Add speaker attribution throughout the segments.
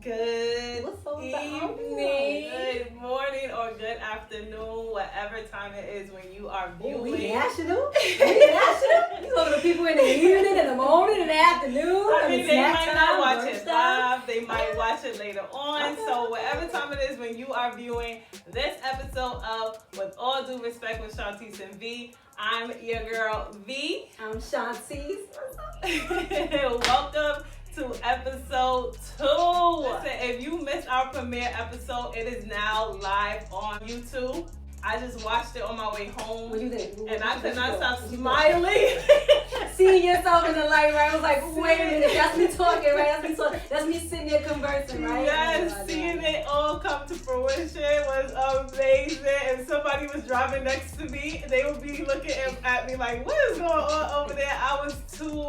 Speaker 1: Good
Speaker 2: evening,
Speaker 1: good morning, or good afternoon, whatever time it is when you are viewing.
Speaker 2: We national? We national? You look at the people in the evening, in the morning, in the afternoon.
Speaker 1: I mean, they might not watch it
Speaker 2: live.
Speaker 1: live. They might watch it later on. So whatever time it is when you are viewing this episode of With All Due Respect with Shontyce Vee, I'm your girl V.
Speaker 2: I'm Shontyce.
Speaker 1: Welcome to episode 2. Listen, if you missed our premiere episode, it is now live on YouTube. I just watched it on my way home.
Speaker 2: What you think?
Speaker 1: And I could not stop smiling.
Speaker 2: Seeing yourself in the light, right? I was like, wait a minute, that's me talking, right? That's me talking. That's me sitting there conversing, right?
Speaker 1: Yes, seeing it all come to fruition was amazing. If somebody was driving next to me, they would be looking at me like, what is going on over there? I was too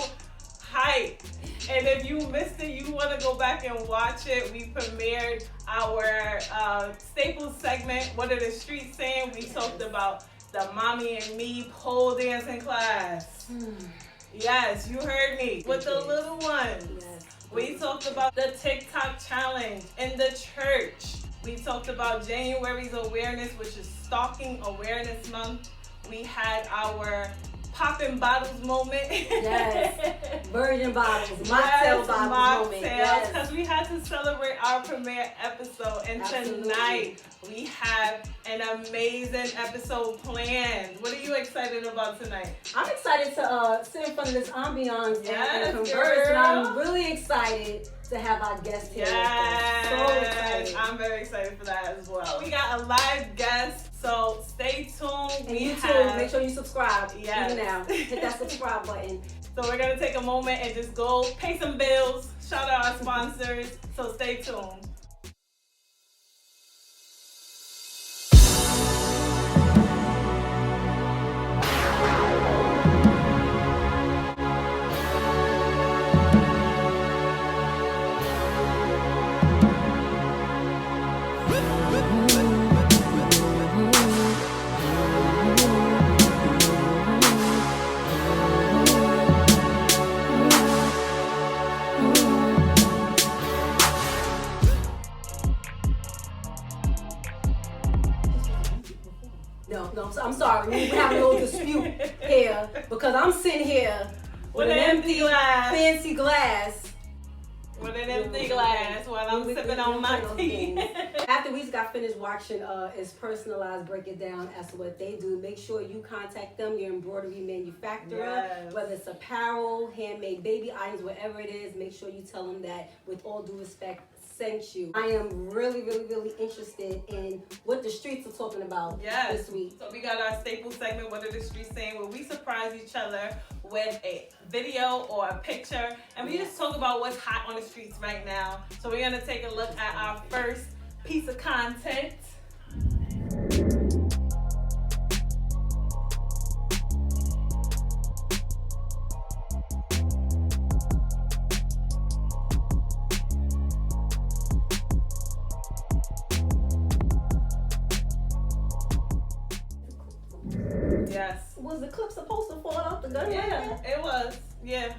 Speaker 1: hyped. And if you missed it, you want to go back and watch it. We premiered our Staples segment, What Are the Streets Saying? We talked about the Mommy and Me pole dancing class. Yes, you heard me. With the little ones.
Speaker 2: Yes.
Speaker 1: We talked about the TikTok challenge in the church. We talked about January's awareness, which is Stalking Awareness Month. We had our popping bottles moment.
Speaker 2: Yes. Virgin bottles, mocktail bottles moment. Yes.
Speaker 1: Because we had to celebrate our premiere episode. And tonight we have an amazing episode planned. What are you excited about tonight?
Speaker 2: I'm excited to sit in front of this ambiance and converse.
Speaker 1: Girl.
Speaker 2: And I'm really excited to have our guest here.
Speaker 1: Yes.
Speaker 2: So excited.
Speaker 1: I'm very excited for that as well. We got a live guest, so stay tuned.
Speaker 2: And you too, make sure you subscribe.
Speaker 1: Yes.
Speaker 2: Even now. Hit that subscribe button.
Speaker 1: So we're gonna take a moment and just go pay some bills. Shout out our sponsors. So stay tuned.
Speaker 2: No, I'm sorry. We're having a little dispute here because I'm sitting here with an empty fancy glass.
Speaker 1: With an empty glass while I'm sipping on my tea.
Speaker 2: After we just got finished watching Is Personalized Break It Down as to what they do, make sure you contact them, your embroidery manufacturer, whether it's apparel, handmade baby items, whatever it is, make sure you tell them that With All Due Respect sent you. I am really interested in what the streets are talking about this week.
Speaker 1: So we got our Staples segment, What Are the Streets Saying, where we surprise each other with a video or a picture, and we just talk about what's hot on the streets right now. So we're gonna take a look at our first piece of content. Yes.
Speaker 2: Was the clip supposed to fall out the gun?
Speaker 1: Yeah, it was. Yeah.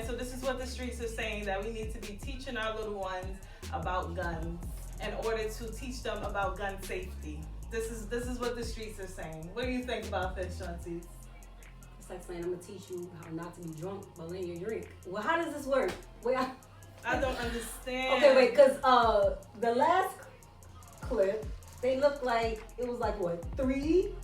Speaker 1: So this is what the streets are saying, that we need to be teaching our little ones about guns in order to teach them about gun safety. This is what the streets are saying. What do you think about this, Shontyce?
Speaker 2: It's like saying, I'm gonna teach you how not to be drunk while in your drink. Well, how does this work?
Speaker 1: I don't understand.
Speaker 2: Okay, wait, because the last clip, they looked like, it was like, what, 3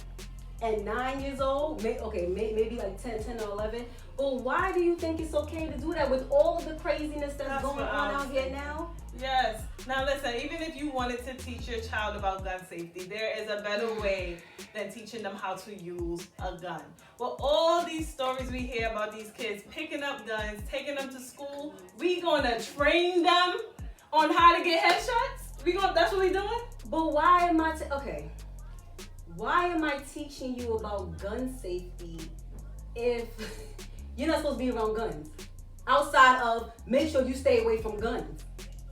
Speaker 2: and 9 years old? Maybe like 10 or 11. But why do you think it's okay to do that with all of the craziness that's going on out here now?
Speaker 1: Yes. Now listen, even if you wanted to teach your child about gun safety, there is a better way than teaching them how to use a gun. Well, all these stories we hear about these kids picking up guns, taking them to school, we gonna train them on how to get headshots? That's what we doing?
Speaker 2: But why am I teaching you about gun safety if you're not supposed to be around guns? Outside of make sure you stay away from guns.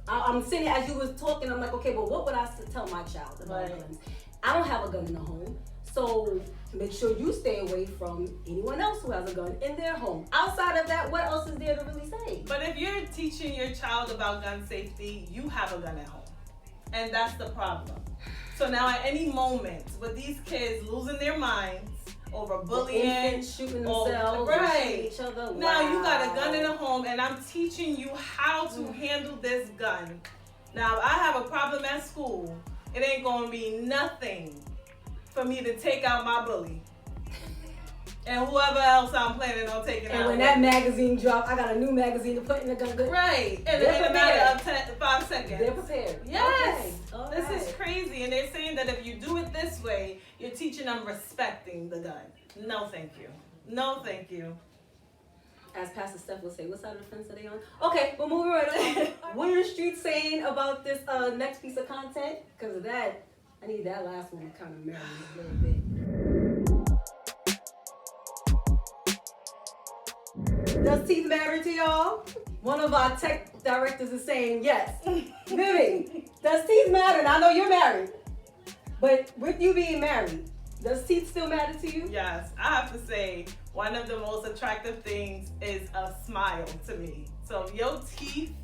Speaker 2: I'm sitting here as you was talking, I'm like, okay, but what would I tell my child about guns? I don't have a gun in the home. So make sure you stay away from anyone else who has a gun in their home. Outside of that, what else is there to really say?
Speaker 1: But if you're teaching your child about gun safety, you have a gun at home. And that's the problem. So now at any moment, with these kids losing their minds over bullying,
Speaker 2: shooting themselves,
Speaker 1: right,
Speaker 2: shooting each other.
Speaker 1: Now you got a gun in the home, and I'm teaching you how to handle this gun. Now I have a problem at school. It ain't gonna be nothing for me to take out my bully. And whoever else I'm planning on taking out.
Speaker 2: And when that magazine drop, I got a new magazine to put in the gun.
Speaker 1: Right. And in a matter of 5 seconds.
Speaker 2: They're prepared.
Speaker 1: Yes.
Speaker 2: Okay.
Speaker 1: This is crazy. And they're saying that if you do it this way, you're teaching them respecting the gun. No, thank you. No, thank you.
Speaker 2: As Pastor Steph will say, what side of the fence are they on? Okay, we're moving right on. What are the streets saying about this next piece of content? Because of that, I need that last one to kind of marry a little bit. Does teeth matter to y'all? One of our tech directors is saying yes. Vivi, does teeth matter? And I know you're married, but with you being married, does teeth still matter to you?
Speaker 1: Yes, I have to say, one of the most attractive things is a smile to me. So if your teeth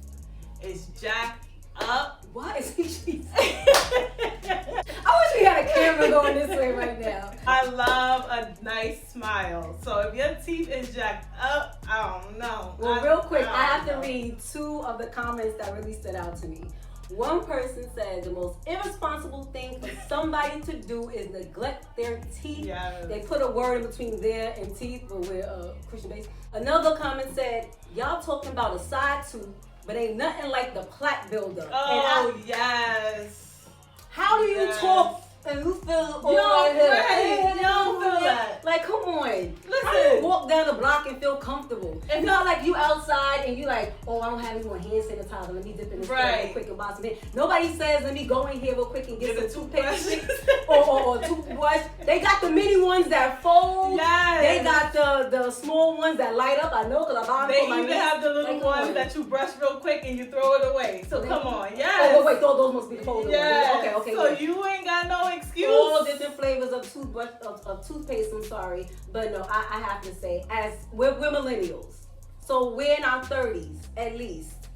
Speaker 1: is jacked up.
Speaker 2: Why is he? I wish we had a camera going this way right now.
Speaker 1: I love a nice smile. So if your teeth is jacked up, I don't know.
Speaker 2: Well, real quick, I have to read 2 of the comments that really stood out to me. One person said the most irresponsible thing for somebody to do is neglect their teeth.
Speaker 1: Yes.
Speaker 2: They put a word in between there and teeth, but we're Christian based. Another comment said, y'all talking about a side tooth, but ain't nothing like the plaque builder.
Speaker 1: Oh, yes.
Speaker 2: How do you talk and you feel
Speaker 1: you don't feel
Speaker 2: that?
Speaker 1: that.
Speaker 2: Like, come on.
Speaker 1: Listen.
Speaker 2: How do you walk down the block and feel comfortable? It's not like you outside and you like, oh, I don't have any more hand sanitizer. Let me dip in this real quick and buy some. Nobody says, let me go in here real quick and get some toothpaste or toothbrush. They got the mini ones that fold.
Speaker 1: Yes.
Speaker 2: They got the small ones that light up. I know because I buy them for my
Speaker 1: They even have the little ones that you brush real quick and you throw it away. So come on, yes.
Speaker 2: Oh, wait, those must be the folded ones. Okay.
Speaker 1: So you ain't got no excuse.
Speaker 2: All different flavors of toothbrush, of toothpaste, I'm sorry. But no, I have to say, as we're millennials. So we're in our 30s, at least.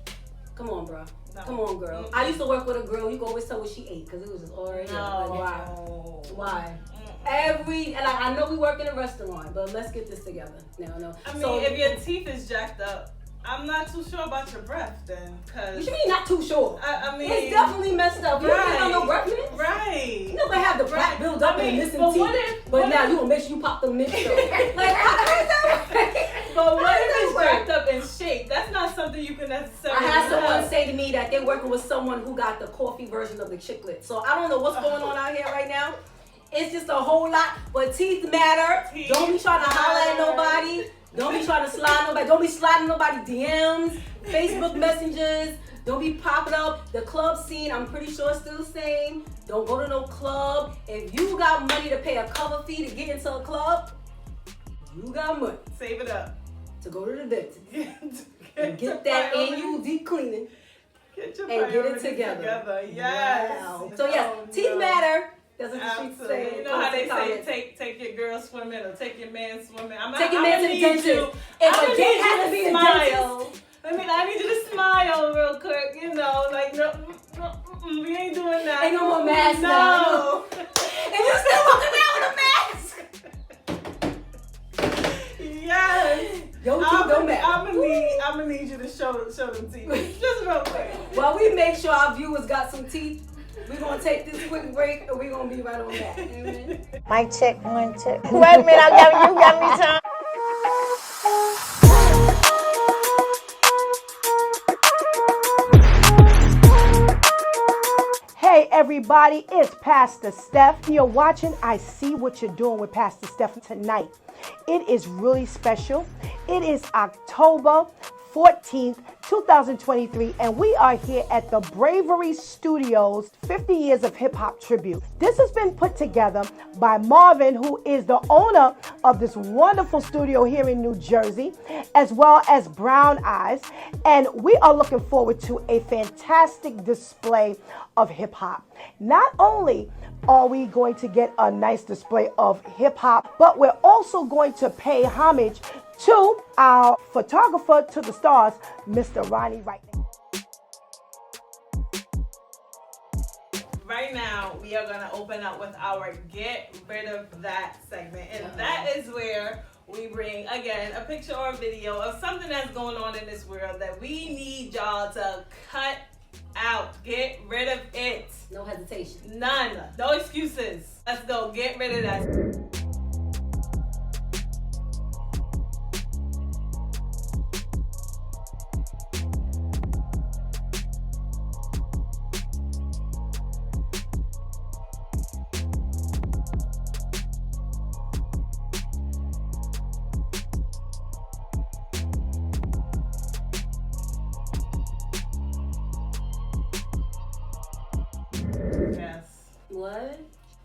Speaker 2: Come on, bro. No. Come on, girl. I used to work with a girl. You can always tell what she ate because it was just already.
Speaker 1: No.
Speaker 2: Why? And I know we work in a restaurant, but let's get this together. No.
Speaker 1: I mean, if your teeth is jacked up, I'm not too sure about your breath then, cause.
Speaker 2: What you mean not too sure?
Speaker 1: I mean,
Speaker 2: it's definitely messed up. You don't have no breath mints?
Speaker 1: Right.
Speaker 2: You know they have the plaque build up and missing teeth. But now you gonna make sure you pop them mints though. Like, how is that?
Speaker 1: But what if it's jacked up in shape? That's not something you can necessarily.
Speaker 2: I had someone say to me that they're working with someone who got the coffee version of the chiclet. So I don't know what's going on out here right now. It's just a whole lot. But teeth matter. Don't be trying to holler at nobody. Don't be trying to slide nobody. Don't be sliding nobody DMs, Facebook messengers. Don't be popping up. The club scene, I'm pretty sure, is still the same. Don't go to no club. If you got money to pay a cover fee to get into a club, you got money.
Speaker 1: Save it up.
Speaker 2: To go to the dentist. And get that AUD cleaning.
Speaker 1: Get your
Speaker 2: and get it together.
Speaker 1: Yes.
Speaker 2: Wow. So yes, teeth matter. That's what the streets say.
Speaker 1: You know how they say take your girl swimming or take your man swimming.
Speaker 2: Take your man to the dentist. If a date has to be a dentist.
Speaker 1: I need you to smile real quick. You know, like no, we ain't doing that.
Speaker 2: Ain't no more mask now. And you still walking around with a mask.
Speaker 1: Yes.
Speaker 2: Your teeth don't matter.
Speaker 1: I'm gonna need you to show them teeth. Just real quick.
Speaker 2: While we make sure our viewers got some teeth, we're going to take this quick break and we're going to be right on back. Amen.
Speaker 3: Mic check, 1 check. Wait a minute, you got me time. Hey everybody, it's Pastor Steph. You're watching I See What You're Doing with Pastor Steph tonight. It is really special. It is October 14th, 2023, and we are here at the Bravery Studios 50 Years of Hip Hop Tribute. This has been put together by Marvin, who is the owner of this wonderful studio here in New Jersey, as well as Brown Eyes, and we are looking forward to a fantastic display of hip hop. Not only are we going to get a nice display of hip hop, but we're also going to pay homage to our photographer to the stars, Mr. Ronnie Wright.
Speaker 1: Right now, we are going to open up with our Get Rid of That segment. And that is where we bring, again, a picture or a video of something that's going on in this world that we need y'all to cut out. Get rid of it.
Speaker 2: No hesitation.
Speaker 1: None. No excuses. Let's go. Get rid of that.
Speaker 2: What?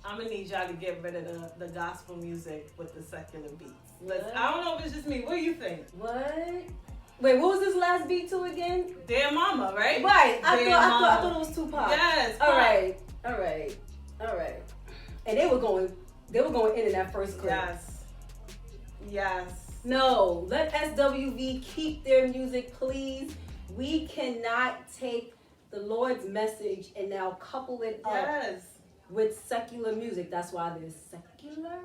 Speaker 1: I'm gonna need y'all to get rid of the gospel music with the secular beats. I don't know if it's just me. What do you think?
Speaker 2: What? Wait, what was this last beat to again?
Speaker 1: Dear Mama, right?
Speaker 2: Right. I thought it was Tupac.
Speaker 1: Yes.
Speaker 2: All right. And they were going in that first clip.
Speaker 1: Yes.
Speaker 2: No, let SWV keep their music, please. We cannot take the Lord's message and now couple it up with secular music. That's why there's secular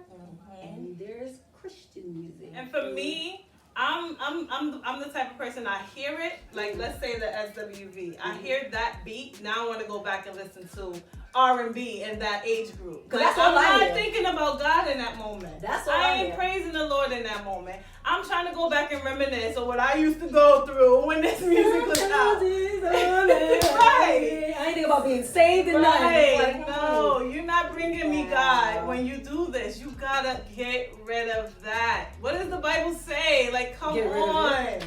Speaker 2: and there's Christian music.
Speaker 1: And for me, I'm the type of person, I hear it, like let's say the SWV. I hear that beat, now I want to go back and listen to R&B in that age group. Like, I'm not thinking about God in that moment. I ain't praising the Lord in that moment. I'm trying to go back and reminisce of what I used to go through when this music was out. Right.
Speaker 2: I ain't think about being saved and nothing.
Speaker 1: Like, no, you're not bringing me God when you do this. You gotta get rid of that. What does the Bible say? Like, come on.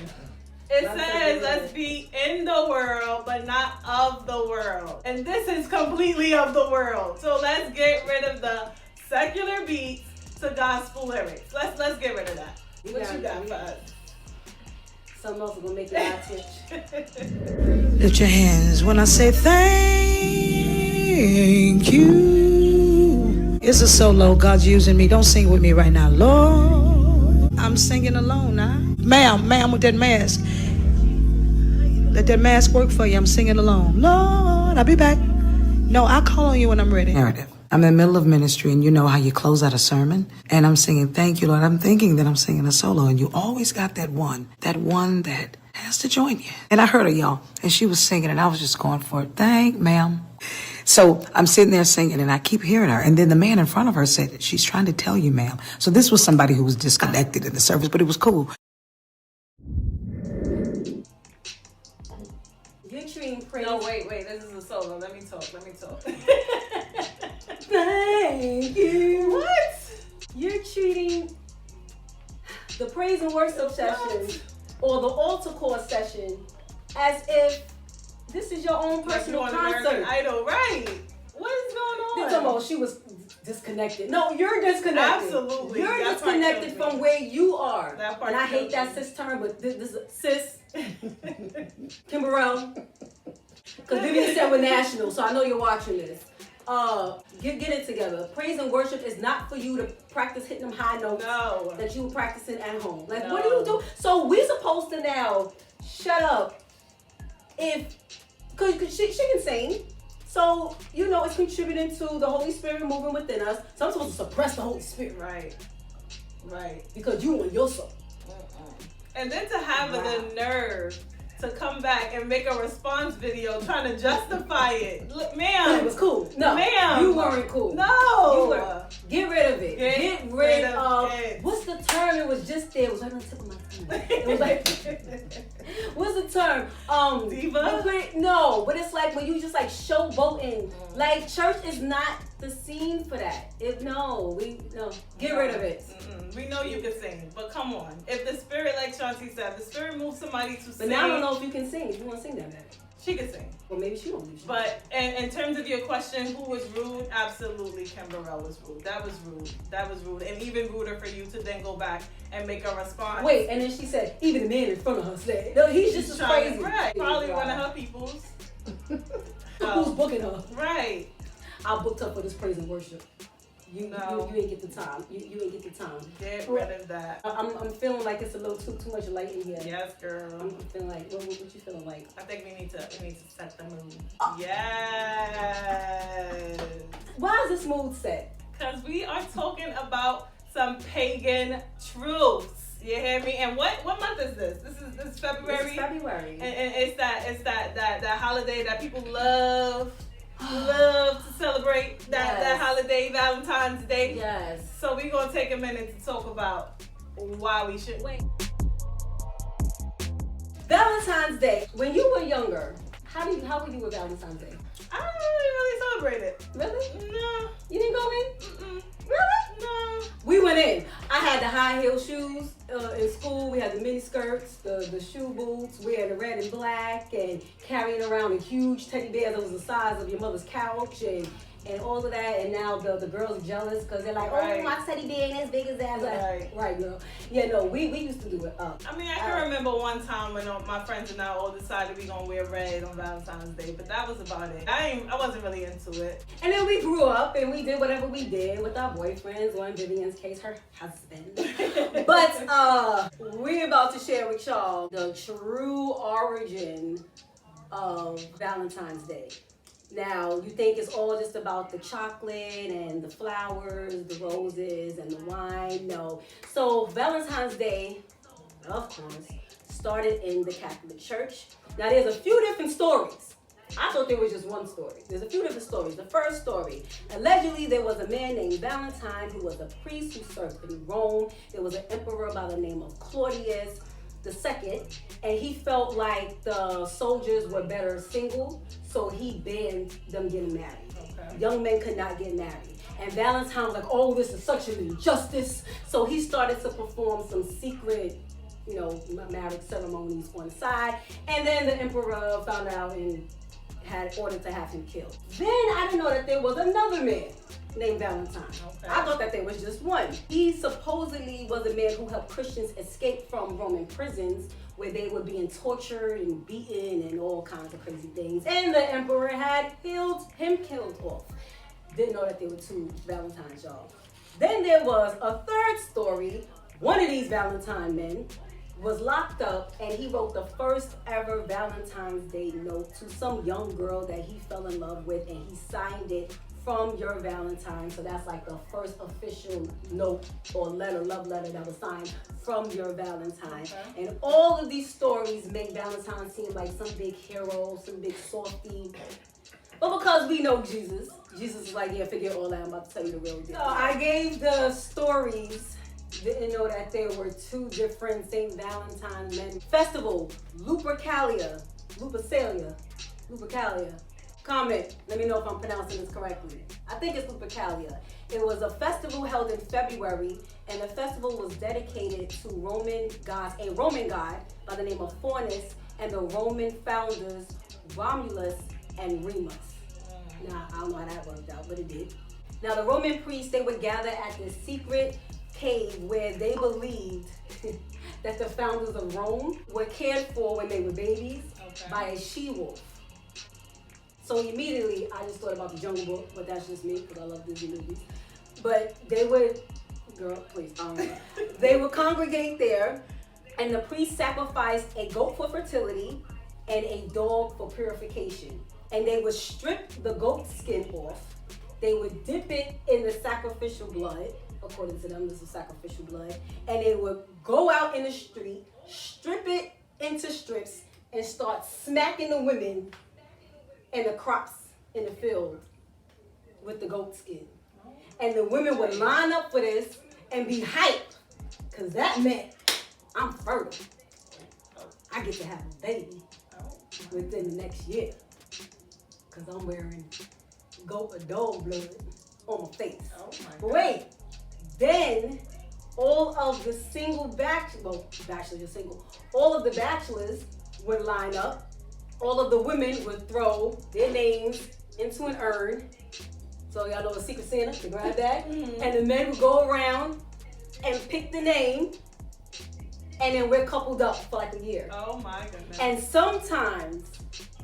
Speaker 1: It says, let's be in the world, but not of the world. And this is completely of the world. So let's get rid of the secular beats to gospel lyrics. Let's get rid of that. What you got for us?
Speaker 2: Something else is gonna make your eye twitch.
Speaker 4: Lift your hands when I say thank you. It's a solo. God's using me. Don't sing with me right now, Lord. I'm singing alone now. Ma'am, with that mask. Let that mask work for you. I'm singing alone. Lord, I'll be back. No, I'll call on you when I'm ready. Narrative. I'm in the middle of ministry, and you know how you close out a sermon? And I'm singing, thank you, Lord. I'm thinking that I'm singing a solo, and you always got that one that has to join you. And I heard her, y'all, and she was singing, and I was just going for it. Thank, ma'am. So I'm sitting there singing, and I keep hearing her. And then the man in front of her said, she's trying to tell you, ma'am. So this was somebody who was disconnected in the service, but it was cool.
Speaker 1: No, wait, this is a solo. Let me talk.
Speaker 2: Thank you.
Speaker 1: What?
Speaker 2: You're treating the praise and worship session or the altar call session as if this is your own personal concert.
Speaker 1: American Idol, right? What is going on?
Speaker 2: You're talking about she was disconnected. No, you're disconnected.
Speaker 1: Absolutely.
Speaker 2: You're disconnected from where you are. And I hate that cis term, but this is cis. Kimberell. Because Vivian said we're national, so I know you're watching this. Get it together. Praise and worship is not for you to practice hitting them high notes that you were practicing at home. Like, what do you do? So we're supposed to now shut up because she can sing. So, you know, it's contributing to the Holy Spirit moving within us. So I'm supposed to suppress the Holy Spirit.
Speaker 1: Right.
Speaker 2: Because you want your soul.
Speaker 1: And then to have the nerve to come back and make a response video trying to justify it. Look, ma'am.
Speaker 2: It was cool. No,
Speaker 1: ma'am.
Speaker 2: You weren't cool.
Speaker 1: No.
Speaker 2: Get rid of it. Get rid of
Speaker 1: it.
Speaker 2: What's the term? It was just there. It was right on the tip of my tongue. It was like, what's the term?
Speaker 1: Diva?
Speaker 2: No, but it's like when you just like showboating. Like, church is not the scene for that. Get rid of it.
Speaker 1: We know you can sing, but come on. If the Spirit, like Shontyce said, the Spirit moves somebody to sing.
Speaker 2: But now I don't know if you can sing. If you want to sing that better.
Speaker 1: She can sing.
Speaker 2: Or maybe she don't.
Speaker 1: But in terms of your question, who was rude? Absolutely, Kimberell was rude. That was rude. That was rude. And even ruder for you to then go back and make a response.
Speaker 2: Wait, and then she said, even the man in front of her said, no, he's just as crazy.
Speaker 1: Right. Probably one of her peoples.
Speaker 2: Who's booking her?
Speaker 1: Right.
Speaker 2: I booked her for this praise and worship. You ain't get the time. You ain't get the time.
Speaker 1: Get rid of that.
Speaker 2: I'm feeling like it's a little too much light in here.
Speaker 1: Yes, girl.
Speaker 2: I'm feeling like what you feeling like?
Speaker 1: I think we need to set the mood. Yes.
Speaker 2: Why is this mood set?
Speaker 1: Because we are talking about some pagan truths. You hear me? And what month is this? This is February.
Speaker 2: This is February.
Speaker 1: And it's that holiday that people love to celebrate that holiday, Valentine's Day.
Speaker 2: Yes.
Speaker 1: So we're gonna take a minute to talk about why we should wait.
Speaker 2: Valentine's Day. When you were younger, how were you with Valentine's Day?
Speaker 1: I don't really celebrate it.
Speaker 2: Really?
Speaker 1: No.
Speaker 2: You didn't go in?
Speaker 1: Mm-mm.
Speaker 2: Really?
Speaker 1: No.
Speaker 2: We went in. I had the high heel shoes in school. We had the mini skirts, the shoe boots. We had the red and black, and carrying around a huge teddy bear that was the size of your mother's couch, and all of that. And now the girls are jealous because they're like,
Speaker 1: Right.
Speaker 2: oh, my teddy bear ain't as big as that.
Speaker 1: Right,
Speaker 2: girl. Yeah, no, we used to do it up.
Speaker 1: I mean, I can remember one time when my friends and I all decided we gonna wear red on Valentine's Day, but that was about it. I wasn't really into it.
Speaker 2: And then we grew up and we did whatever we did with our boyfriends, or in Vivian's case, her husband. But we're about to share with y'all the true origin of Valentine's Day. Now, you think it's all just about the chocolate and the flowers, the roses and the wine. No. So Valentine's Day, of course, started in the Catholic Church. Now, there's a few different stories. I thought there was just one story. There's a few different stories. The first story, allegedly there was a man named Valentine who was a priest who served in Rome. There was an emperor by the name of Claudius II, and he felt like the soldiers were better single, so he banned them getting married. Okay. Young men could not get married. And Valentine was like, oh, this is such an injustice. So he started to perform some secret, marriage ceremonies on the side. And then the emperor found out and had ordered to have him killed. Then I didn't know that there was another man named Valentine. Okay. I thought that there was just one. He supposedly was a man who helped Christians escape from Roman prisons where they were being tortured and beaten and all kinds of crazy things. And the emperor had killed off. Didn't know that there were two Valentines, y'all. Then there was a third story. One of these Valentine men was locked up and he wrote the first ever Valentine's Day note to some young girl that he fell in love with, and he signed it from your Valentine. So that's like the first official note or love letter that was signed from your Valentine. Okay. And all of these stories make Valentine seem like some big hero, some big softy. But because we know Jesus is like, yeah, forget all that, I'm about to tell you the real deal. So I gave the stories, didn't know that there were two different St. Valentine's men. Festival, Lupercalia. Comment, let me know if I'm pronouncing this correctly. I think it's Lupercalia. It was a festival held in February, and the festival was dedicated to Roman gods, a Roman god by the name of Faunus, and the Roman founders Romulus and Remus. Now, I don't know how that worked out, but it did. Now, the Roman priests, they would gather at this secret cave where they believed that the founders of Rome were cared for when they were babies by a she-wolf. So immediately, I just thought about the Jungle Book, but that's just me because I love Disney movies. But they would, they would congregate there, and the priest sacrificed a goat for fertility and a dog for purification. And they would strip the goat skin off. They would dip it in the sacrificial blood. According to them, this is sacrificial blood. And they would go out in the street, strip it into strips, and start smacking the women and the crops in the field with the goat skin. And the women would line up for this and be hyped, because that meant I'm fertile. I get to have a baby within the next year, because I'm wearing dog blood on my face. Oh my God. Wait, then all of the single all of the bachelors would line up. All of the women would throw their names into an urn. So y'all know a Secret Santa, the grab bag. Mm-hmm. And the men would go around and pick the name, and then we're coupled up for like a year.
Speaker 1: Oh my goodness.
Speaker 2: And sometimes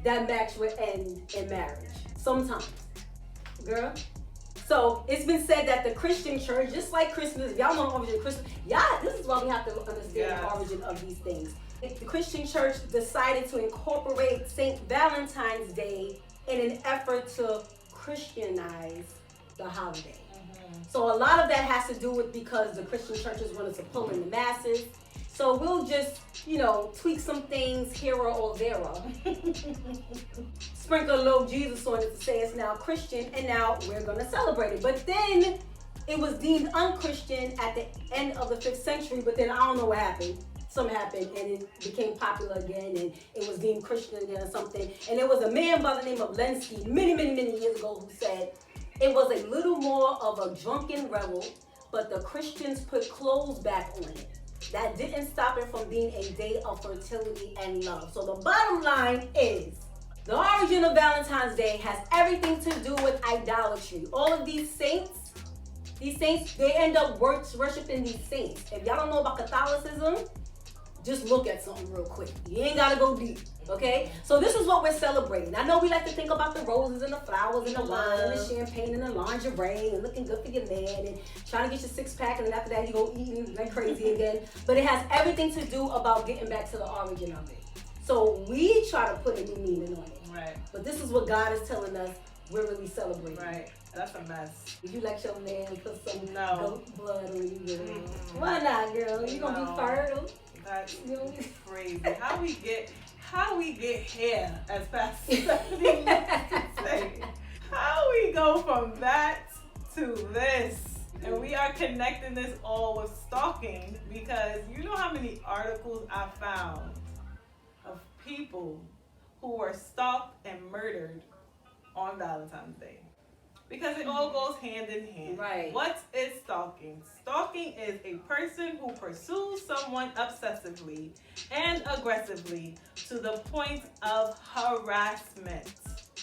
Speaker 2: that match would end in marriage. Sometimes. Girl. So it's been said that the Christian church, just like Christmas, y'all know the origin of Christmas. Yeah, this is why we have to understand the origin of these things. The Christian church decided to incorporate St. Valentine's Day in an effort to Christianize the holiday. Mm-hmm. So a lot of that has to do with because the Christian churches wanted to pull in the masses. So we'll just, tweak some things here or there. Sprinkle a little Jesus on it to say it's now Christian, and now we're going to celebrate it. But then it was deemed unchristian at the end of the 5th century, but then I don't know what happened. Something happened and it became popular again, and it was deemed Christian again or something. And there was a man by the name of Lenski many, many, many years ago who said it was a little more of a drunken revel, but the Christians put clothes back on it. That didn't stop it from being a day of fertility and love. So the bottom line is, the origin of Valentine's Day has everything to do with idolatry. All of these saints, they end up worshiping these saints. If y'all don't know about Catholicism, just look at something real quick. You ain't gotta go deep, okay? So this is what we're celebrating. I know we like to think about the roses and the flowers and the wine and the champagne and the lingerie and looking good for your man and trying to get your 6-pack, and then after that you go eating like crazy again. But it has everything to do about getting back to the origin of it. So we try to put a new meaning on it.
Speaker 1: Right.
Speaker 2: But this is what God is telling us we're really celebrating.
Speaker 1: Right. That's a mess.
Speaker 2: Would you let your man put some
Speaker 1: goat
Speaker 2: blood on you, girl? Mm-hmm. Why not, girl? You gonna be fertile?
Speaker 1: That's crazy. How we get here as fast as say. How we go from that to this. And we are connecting this all with stalking, because you know how many articles I found of people who were stalked and murdered on Valentine's Day. Because it all goes hand in hand.
Speaker 2: Right.
Speaker 1: What is stalking? Stalking is a person who pursues someone obsessively and aggressively to the point of harassment.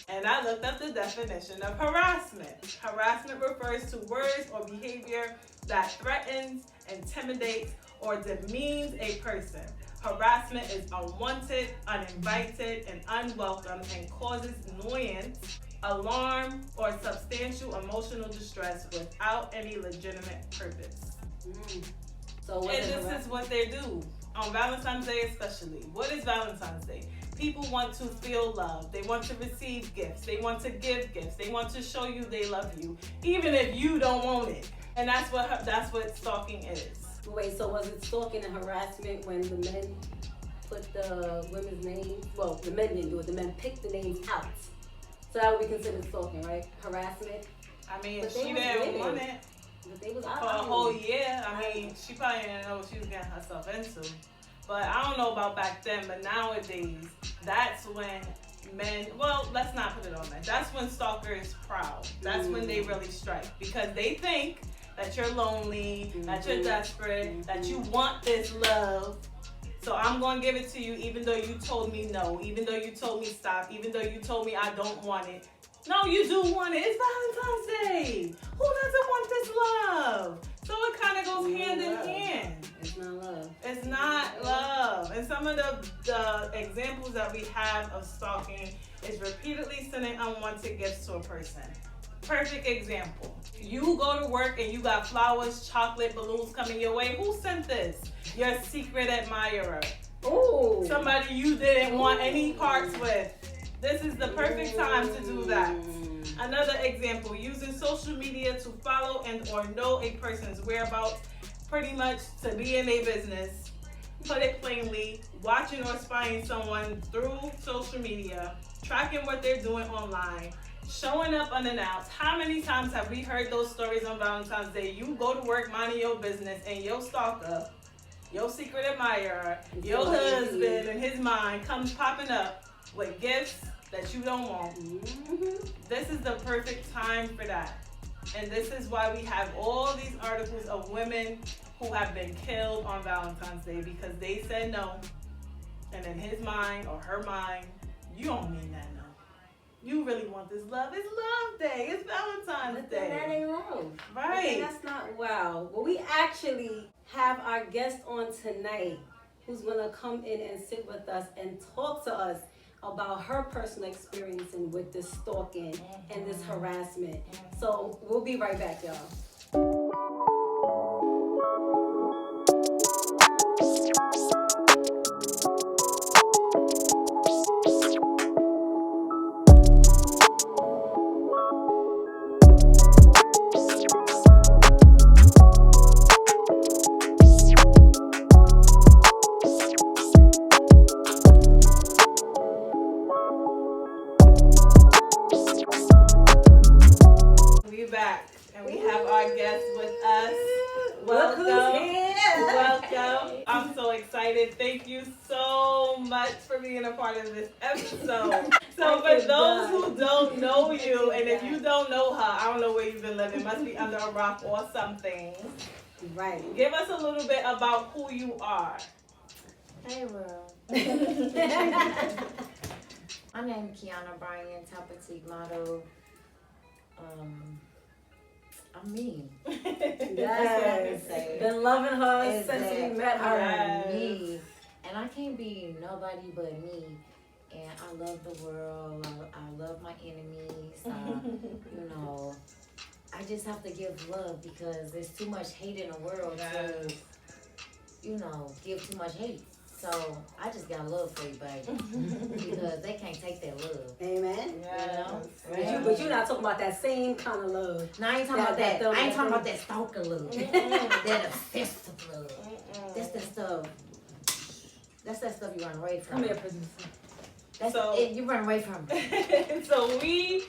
Speaker 1: And I looked up the definition of harassment. Harassment refers to words or behavior that threatens, intimidates, or demeans a person. Harassment is unwanted, uninvited, and unwelcome, and causes annoyance, alarm, or substantial emotional distress without any legitimate purpose. And this is what they do on Valentine's Day especially. What is Valentine's Day? People want to feel love. They want to receive gifts. They want to give gifts. They want to show you they love you, even if you don't want it. And that's what stalking is.
Speaker 2: Wait, so was it stalking and harassment when the men put the women's names? Well, the men didn't do it. The men picked the names out. So that would be considered stalking, right? Harassment.
Speaker 1: I mean, she didn't want it
Speaker 2: but they was
Speaker 1: for a whole year. I mean, she probably didn't know what she was getting herself into. But I don't know about back then, but nowadays, that's when men, well, let's not put it on that. That's when stalker is proud. That's when they really strike. Because they think that you're lonely, that you're desperate, that you want this love. So I'm going to give it to you even though you told me no, even though you told me stop, even though you told me I don't want it. No, you do want it. It's Valentine's Day. Who doesn't want this love? So it kind of goes hand in hand.
Speaker 2: It's not love.
Speaker 1: It's not love. And some of the examples that we have of stalking is repeatedly sending unwanted gifts to a person. Perfect example. You go to work and you got flowers, chocolate, balloons coming your way. Who sent this? Your secret admirer.
Speaker 2: Ooh.
Speaker 1: Somebody you didn't want any parts with. This is the perfect time to do that. Another example, using social media to follow and or know a person's whereabouts, pretty much to be in a business. Put it plainly, watching or spying someone through social media, tracking what they're doing online, showing up unannounced. How many times have we heard those stories on Valentine's Day? You go to work minding your business and your stalker, your secret admirer, your husband in his mind comes popping up with gifts that you don't want. This is the perfect time for that. And this is why we have all these articles of women who have been killed on Valentine's Day because they said no. And in his mind or her mind, you don't mean that no. You really want this love. It's love day. It's Valentine's
Speaker 2: But then that
Speaker 1: Day.
Speaker 2: ain't love.
Speaker 1: Right.
Speaker 2: That's not wow. Well, we actually have our guest on tonight who's going to come in and sit with us and talk to us about her personal experience with this stalking and this harassment. So we'll be right back, y'all.
Speaker 1: We're back, and we have our guest with us.
Speaker 2: Look who's here.
Speaker 1: Welcome. I'm so excited. Thank you so much for being a part of this episode. So for those who don't know you, and if you don't know her, I don't know where you've been living. Must be under a rock or something.
Speaker 2: Right.
Speaker 1: Give us a little bit about who you are.
Speaker 5: Hey, world. My name is Keanna Bryant, top petite model. I'm mean.
Speaker 2: Yes.
Speaker 5: That's what I can say.
Speaker 2: Been loving her
Speaker 5: Is
Speaker 2: since we
Speaker 5: that
Speaker 2: met her.
Speaker 1: Yes.
Speaker 5: Me. And I can't be nobody but me. And I love the world. I love my enemies. You know, I just have to give love because there's too much hate in the world to, you know, give too much hate. So I just got love for you, baby, because they can't take that love.
Speaker 2: Amen.
Speaker 1: Yes.
Speaker 2: But you're not talking about that same kind of love.
Speaker 5: No, I ain't talking about that. I ain't talking about that stalker love. That obsessive love. That's that stuff. That's that stuff you run away from.
Speaker 2: Come here, producer.
Speaker 5: That's
Speaker 1: So-
Speaker 5: it. You run away from.
Speaker 1: So we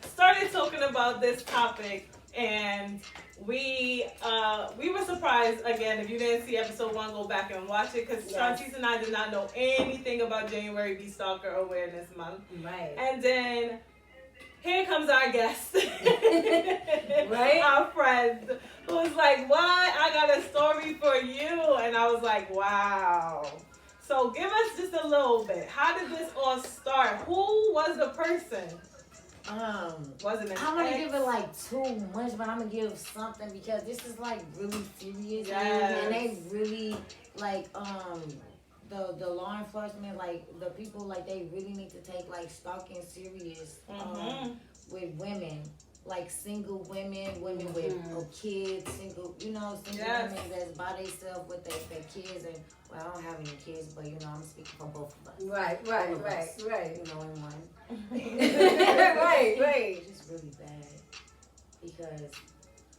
Speaker 1: started talking about this topic, and we were surprised again. If you didn't see episode 1, go back and watch it, because Shontyce and I did not know anything about January be Stalker Awareness Month.
Speaker 2: Right.
Speaker 1: And then here comes our guest,
Speaker 2: Right?
Speaker 1: our friend, who was like, "What? I got a story for you," and I was like, "Wow." So give us just a little bit. How did this all start? Who was the person? Wasn't it?
Speaker 5: I want to give it like too much, but I'm gonna give something because this is like really serious,
Speaker 1: Yes.
Speaker 5: and they really like the law enforcement, like the people, like they really need to take like stalking serious with women, like single women with kids, single women that's by themselves with their kids. And well, I don't have any kids, but you know I'm speaking for both of us.
Speaker 2: Right.
Speaker 5: You know, in one.
Speaker 2: Right.
Speaker 5: It's just really bad because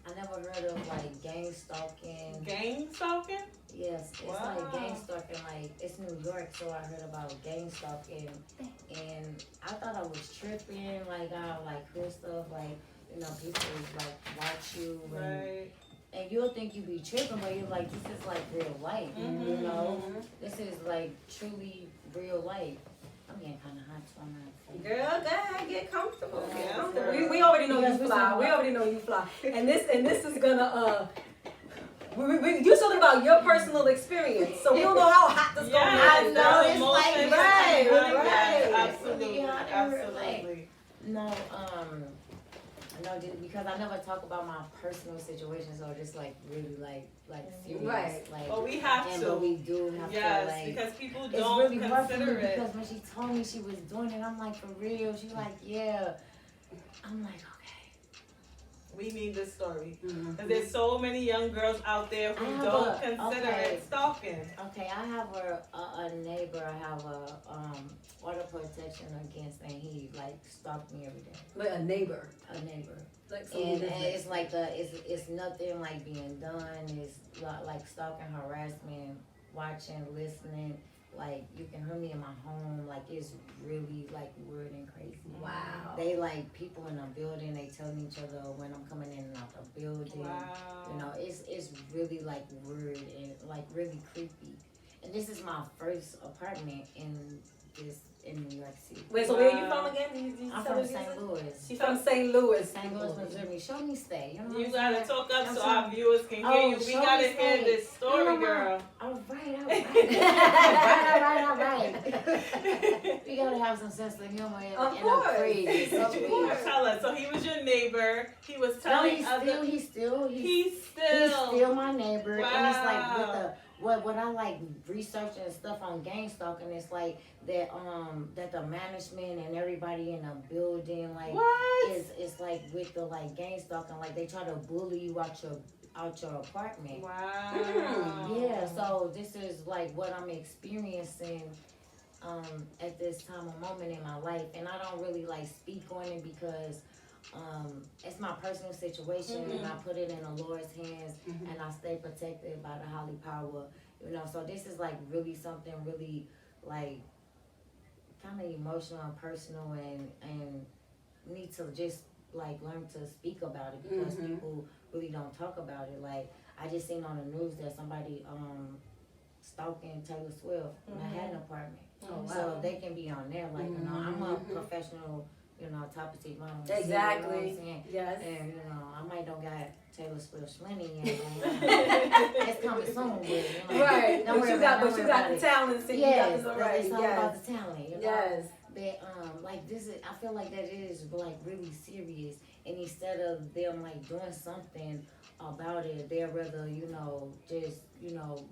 Speaker 5: I never heard of like gang stalking.
Speaker 1: Gang stalking?
Speaker 5: Yes, it's
Speaker 1: Wow.
Speaker 5: like gang stalking. Like it's New York, so I heard about gang stalking, and I thought I was tripping. Like I like hear stuff like you know people like watch you and you'll think you be tripping, but you're like this is like real life. You know, this is like truly real life. I'm getting kind of hot, so I'm not.
Speaker 2: Girl, go ahead, get comfortable.
Speaker 1: Yeah,
Speaker 2: Get comfortable.
Speaker 1: girl.
Speaker 2: We already know
Speaker 5: Yes,
Speaker 2: you
Speaker 5: we
Speaker 2: fly.
Speaker 5: talking
Speaker 2: We
Speaker 5: about-
Speaker 2: already know you fly. And this is gonna you're talking about your personal experience, so we don't know how hot this gonna
Speaker 1: Yeah,
Speaker 2: be.
Speaker 5: I know, it's like,
Speaker 1: emotions
Speaker 5: right,
Speaker 1: behind
Speaker 5: right.
Speaker 1: that. Absolutely,
Speaker 5: Yeah,
Speaker 1: absolutely.
Speaker 5: No, no, because I never talk about my personal situation, so just like really like serious,
Speaker 2: Right.
Speaker 5: like.
Speaker 1: But we have
Speaker 5: and
Speaker 1: to.
Speaker 5: but we do have
Speaker 1: Yes,
Speaker 5: to like.
Speaker 1: because people
Speaker 5: It's
Speaker 1: don't
Speaker 5: really hard for me
Speaker 1: consider it.
Speaker 5: because when she told me she was doing it, I'm like, for real? She's like, yeah. I'm like, okay.
Speaker 1: We need this story. Because there's so many young girls out there who
Speaker 5: I have
Speaker 1: don't
Speaker 5: a-
Speaker 1: consider
Speaker 5: okay.
Speaker 1: it stalking.
Speaker 5: Okay, I have a neighbor. I have a order protection against, and he like stalked me every day.
Speaker 2: But a neighbor.
Speaker 5: A neighbor.
Speaker 2: Like
Speaker 5: And it's like it's nothing like being done. It's like stalking, harassment, watching, listening. Like you can hear me in my home. Like it's really like weird and crazy.
Speaker 2: Wow.
Speaker 5: They like people in the building. They telling each other when I'm coming in and out the building.
Speaker 1: Wow.
Speaker 5: You know, it's really like weird and like really creepy. And this is my first apartment in this in New York City.
Speaker 2: Wait, so where are you from again?
Speaker 5: I'm from St. Louis.
Speaker 2: She's from St. Louis.
Speaker 5: St. Louis, Missouri. Shontyce.
Speaker 1: You gotta talk up so our viewers can hear you. We gotta hear this story, girl.
Speaker 5: All right. We gotta have some sense of humor and a crazy situation.
Speaker 1: Tell us. So he was your neighbor. He was telling other.
Speaker 5: He's still my neighbor.
Speaker 1: Wow.
Speaker 5: And it's like with the what I like researching and stuff on gang stalking, it's like that the management and everybody in a building like is like with the like gang stalking, like they try to bully you out your apartment.
Speaker 1: Wow.
Speaker 5: Yeah, so this is like what I'm experiencing at this time of moment in my life, and I don't really like speak on it because it's my personal situation, and I put it in the Lord's hands, and I stay protected by the Holy Power, so this is like really something really like kind of emotional and personal, and need to just like learn to speak about it because people really don't talk about it. Like I just seen on the news that somebody stalking Taylor Swift in a Manhattan apartment. Oh, wow. So they can be on there, like, I'm a professional, top of the model.
Speaker 2: Exactly.
Speaker 5: Yes. And, I might don't got Taylor Swift's money yet. It's coming soon, but,
Speaker 2: right. But you got the talent, so
Speaker 5: yes,
Speaker 2: you got the right.
Speaker 5: It's all about the talent,
Speaker 2: Yes.
Speaker 5: But, like, this is, I feel like that it is, like, really serious. And instead of them, like, doing something about it, they'd rather, just,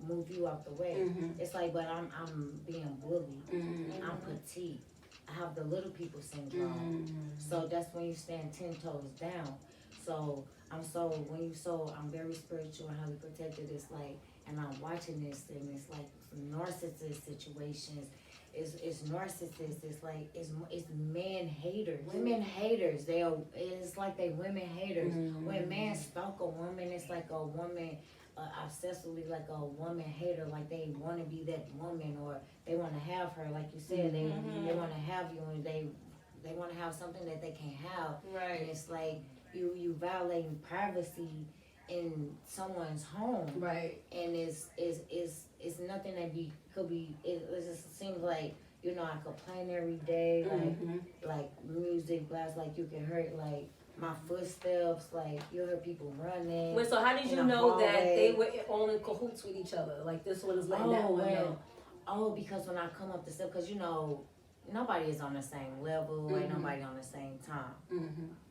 Speaker 5: move you out the way. It's like, but I'm being bullied. I'm petite. I have the little people syndrome. So that's when you stand 10 toes down. So I'm very spiritual and highly protected. It's like, and I'm watching this, and it's like narcissist situations. It's narcissists. It's like it's man haters. Women haters. It's like they women haters. When men stalk a woman, it's like a woman obsessively like a woman hater. Like they want to be that woman, or they want to have her. Like you said, they want to have you, and they want to have something that they can't have.
Speaker 1: Right.
Speaker 5: And it's like you violating privacy in someone's home. Right. And it's nothing that could be. It just seems like I complain every day, like music blast, like you can hear it, like my footsteps, like you hear people running.
Speaker 2: Wait, so how did you know that they were all in cahoots with each other? Like this one is letting that one know.
Speaker 5: Oh, because when I come up the steps, because nobody is on the same level, ain't nobody on the same time.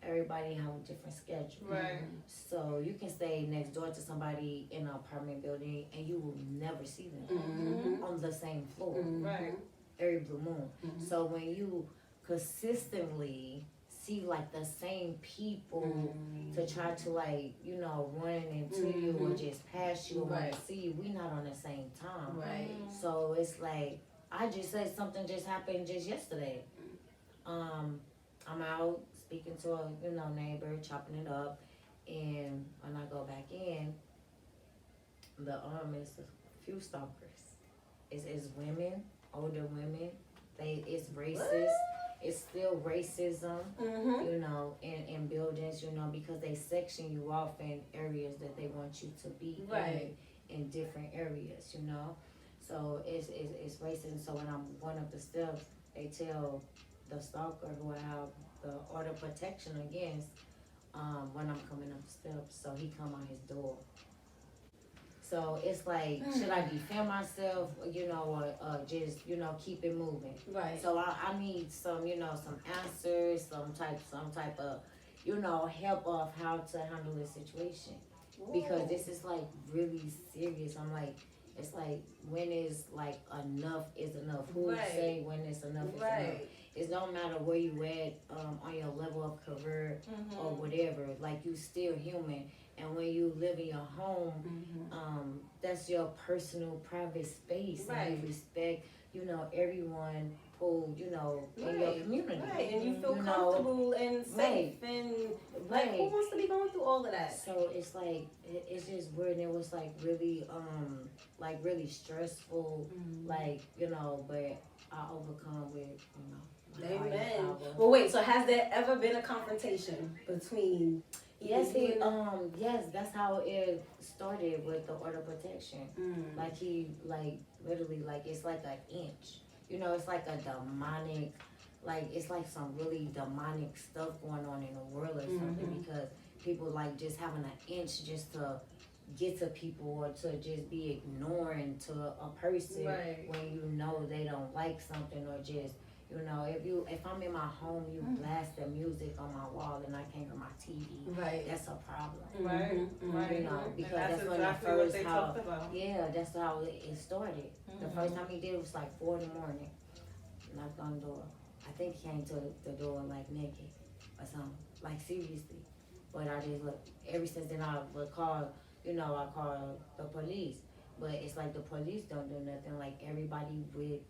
Speaker 5: Everybody have a different schedule.
Speaker 1: Right.
Speaker 5: So you can stay next door to somebody in an apartment building and you will never see them on the same floor.
Speaker 1: Right.
Speaker 5: Every blue moon. So when you consistently see like the same people to try to like, run into you or just pass you or see you, we not on the same time.
Speaker 2: Right.
Speaker 5: So it's like, I just said something just happened just yesterday. I'm out speaking to a neighbor, chopping it up, and when I go back in, it's a few stalkers. It's women, older women. It's racist. What? It's still racism, in buildings, because they section you off in areas that they want you to be in different areas, So it's racism. So when I'm going up the steps, they tell the stalker who I have the order of protection against when I'm coming up the steps. So he come on his door. So it's like, should I defend myself, or just, keep it moving? Right. So I need some, some answers, some type of, help of how to handle this situation. Ooh. Because this is like really serious. I'm like, it's like, when is like enough is enough? Who say when it's enough is enough? It don't matter where you at on your level of career or whatever. Like, you still human. And when you live in your home, that's your personal private space. Right. And you respect, everyone who, in your community.
Speaker 2: Right, and you feel comfortable and safe. And, like, who wants to be going through all of that?
Speaker 5: So it's like, it's just weird. And it was, like, really, really stressful. Like, but I overcome with,
Speaker 2: Amen. Well, wait, so has there ever been a confrontation between...
Speaker 5: Yes, yes, that's how it started with the order of protection. Like he, literally, it's like an inch. you know, it's like a demonic, like it's like some really demonic stuff going on in the world or something, because people like just having an inch just to get to people or to just be ignoring to a person when you know they don't like something, or just, you know, if I'm in my home, you blast the music on my wall and I can't hear my TV.
Speaker 2: Right.
Speaker 5: That's a problem.
Speaker 1: Right.
Speaker 5: You know, because
Speaker 1: and
Speaker 5: that's when
Speaker 1: exactly
Speaker 5: the
Speaker 1: what
Speaker 5: first
Speaker 1: they
Speaker 5: how.
Speaker 1: talked about.
Speaker 5: Yeah, that's how it started. The first time he did it was like 4 in the morning. Knocked on the door. I think he came to the door like naked or something. Like seriously. But I just look. Ever since then I would call. You know, I call the police. But it's like the police don't do nothing. Like everybody with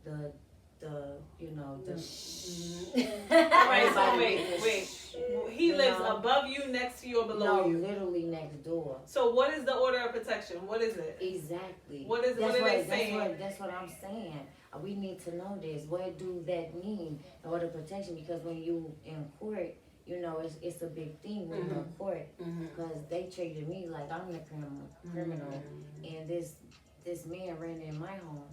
Speaker 5: the you know, the
Speaker 1: Right, so wait. He lives above you, next to you, or below you?
Speaker 5: No, literally next door.
Speaker 1: So what is the order of protection? What is it?
Speaker 5: Exactly.
Speaker 1: What is it? What are they saying?
Speaker 5: That's what I'm saying. We need to know this. What do that mean? The order of protection, because when you in court, you know, it's a big thing when you're in court, because they treated me like I'm the criminal, and this man ran in my home.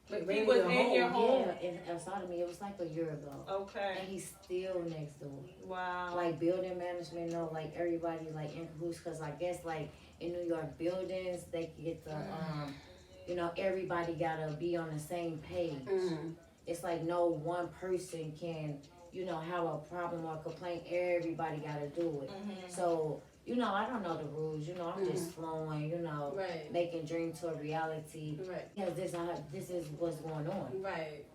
Speaker 1: He was in your home?
Speaker 5: Yeah, and sodomy. It was like a year ago.
Speaker 1: Okay.
Speaker 5: And he's still next door.
Speaker 1: Wow.
Speaker 5: Like building management, know, like everybody like in cahoots, because I guess like in New York buildings, they get the you know, everybody gotta be on the same page. It's like no one person can, you know, have a problem or complaint. Everybody gotta do it. So, you know, I don't know the rules. You know, I'm just flowing. You know, making dream to a reality. Because this is what's going on.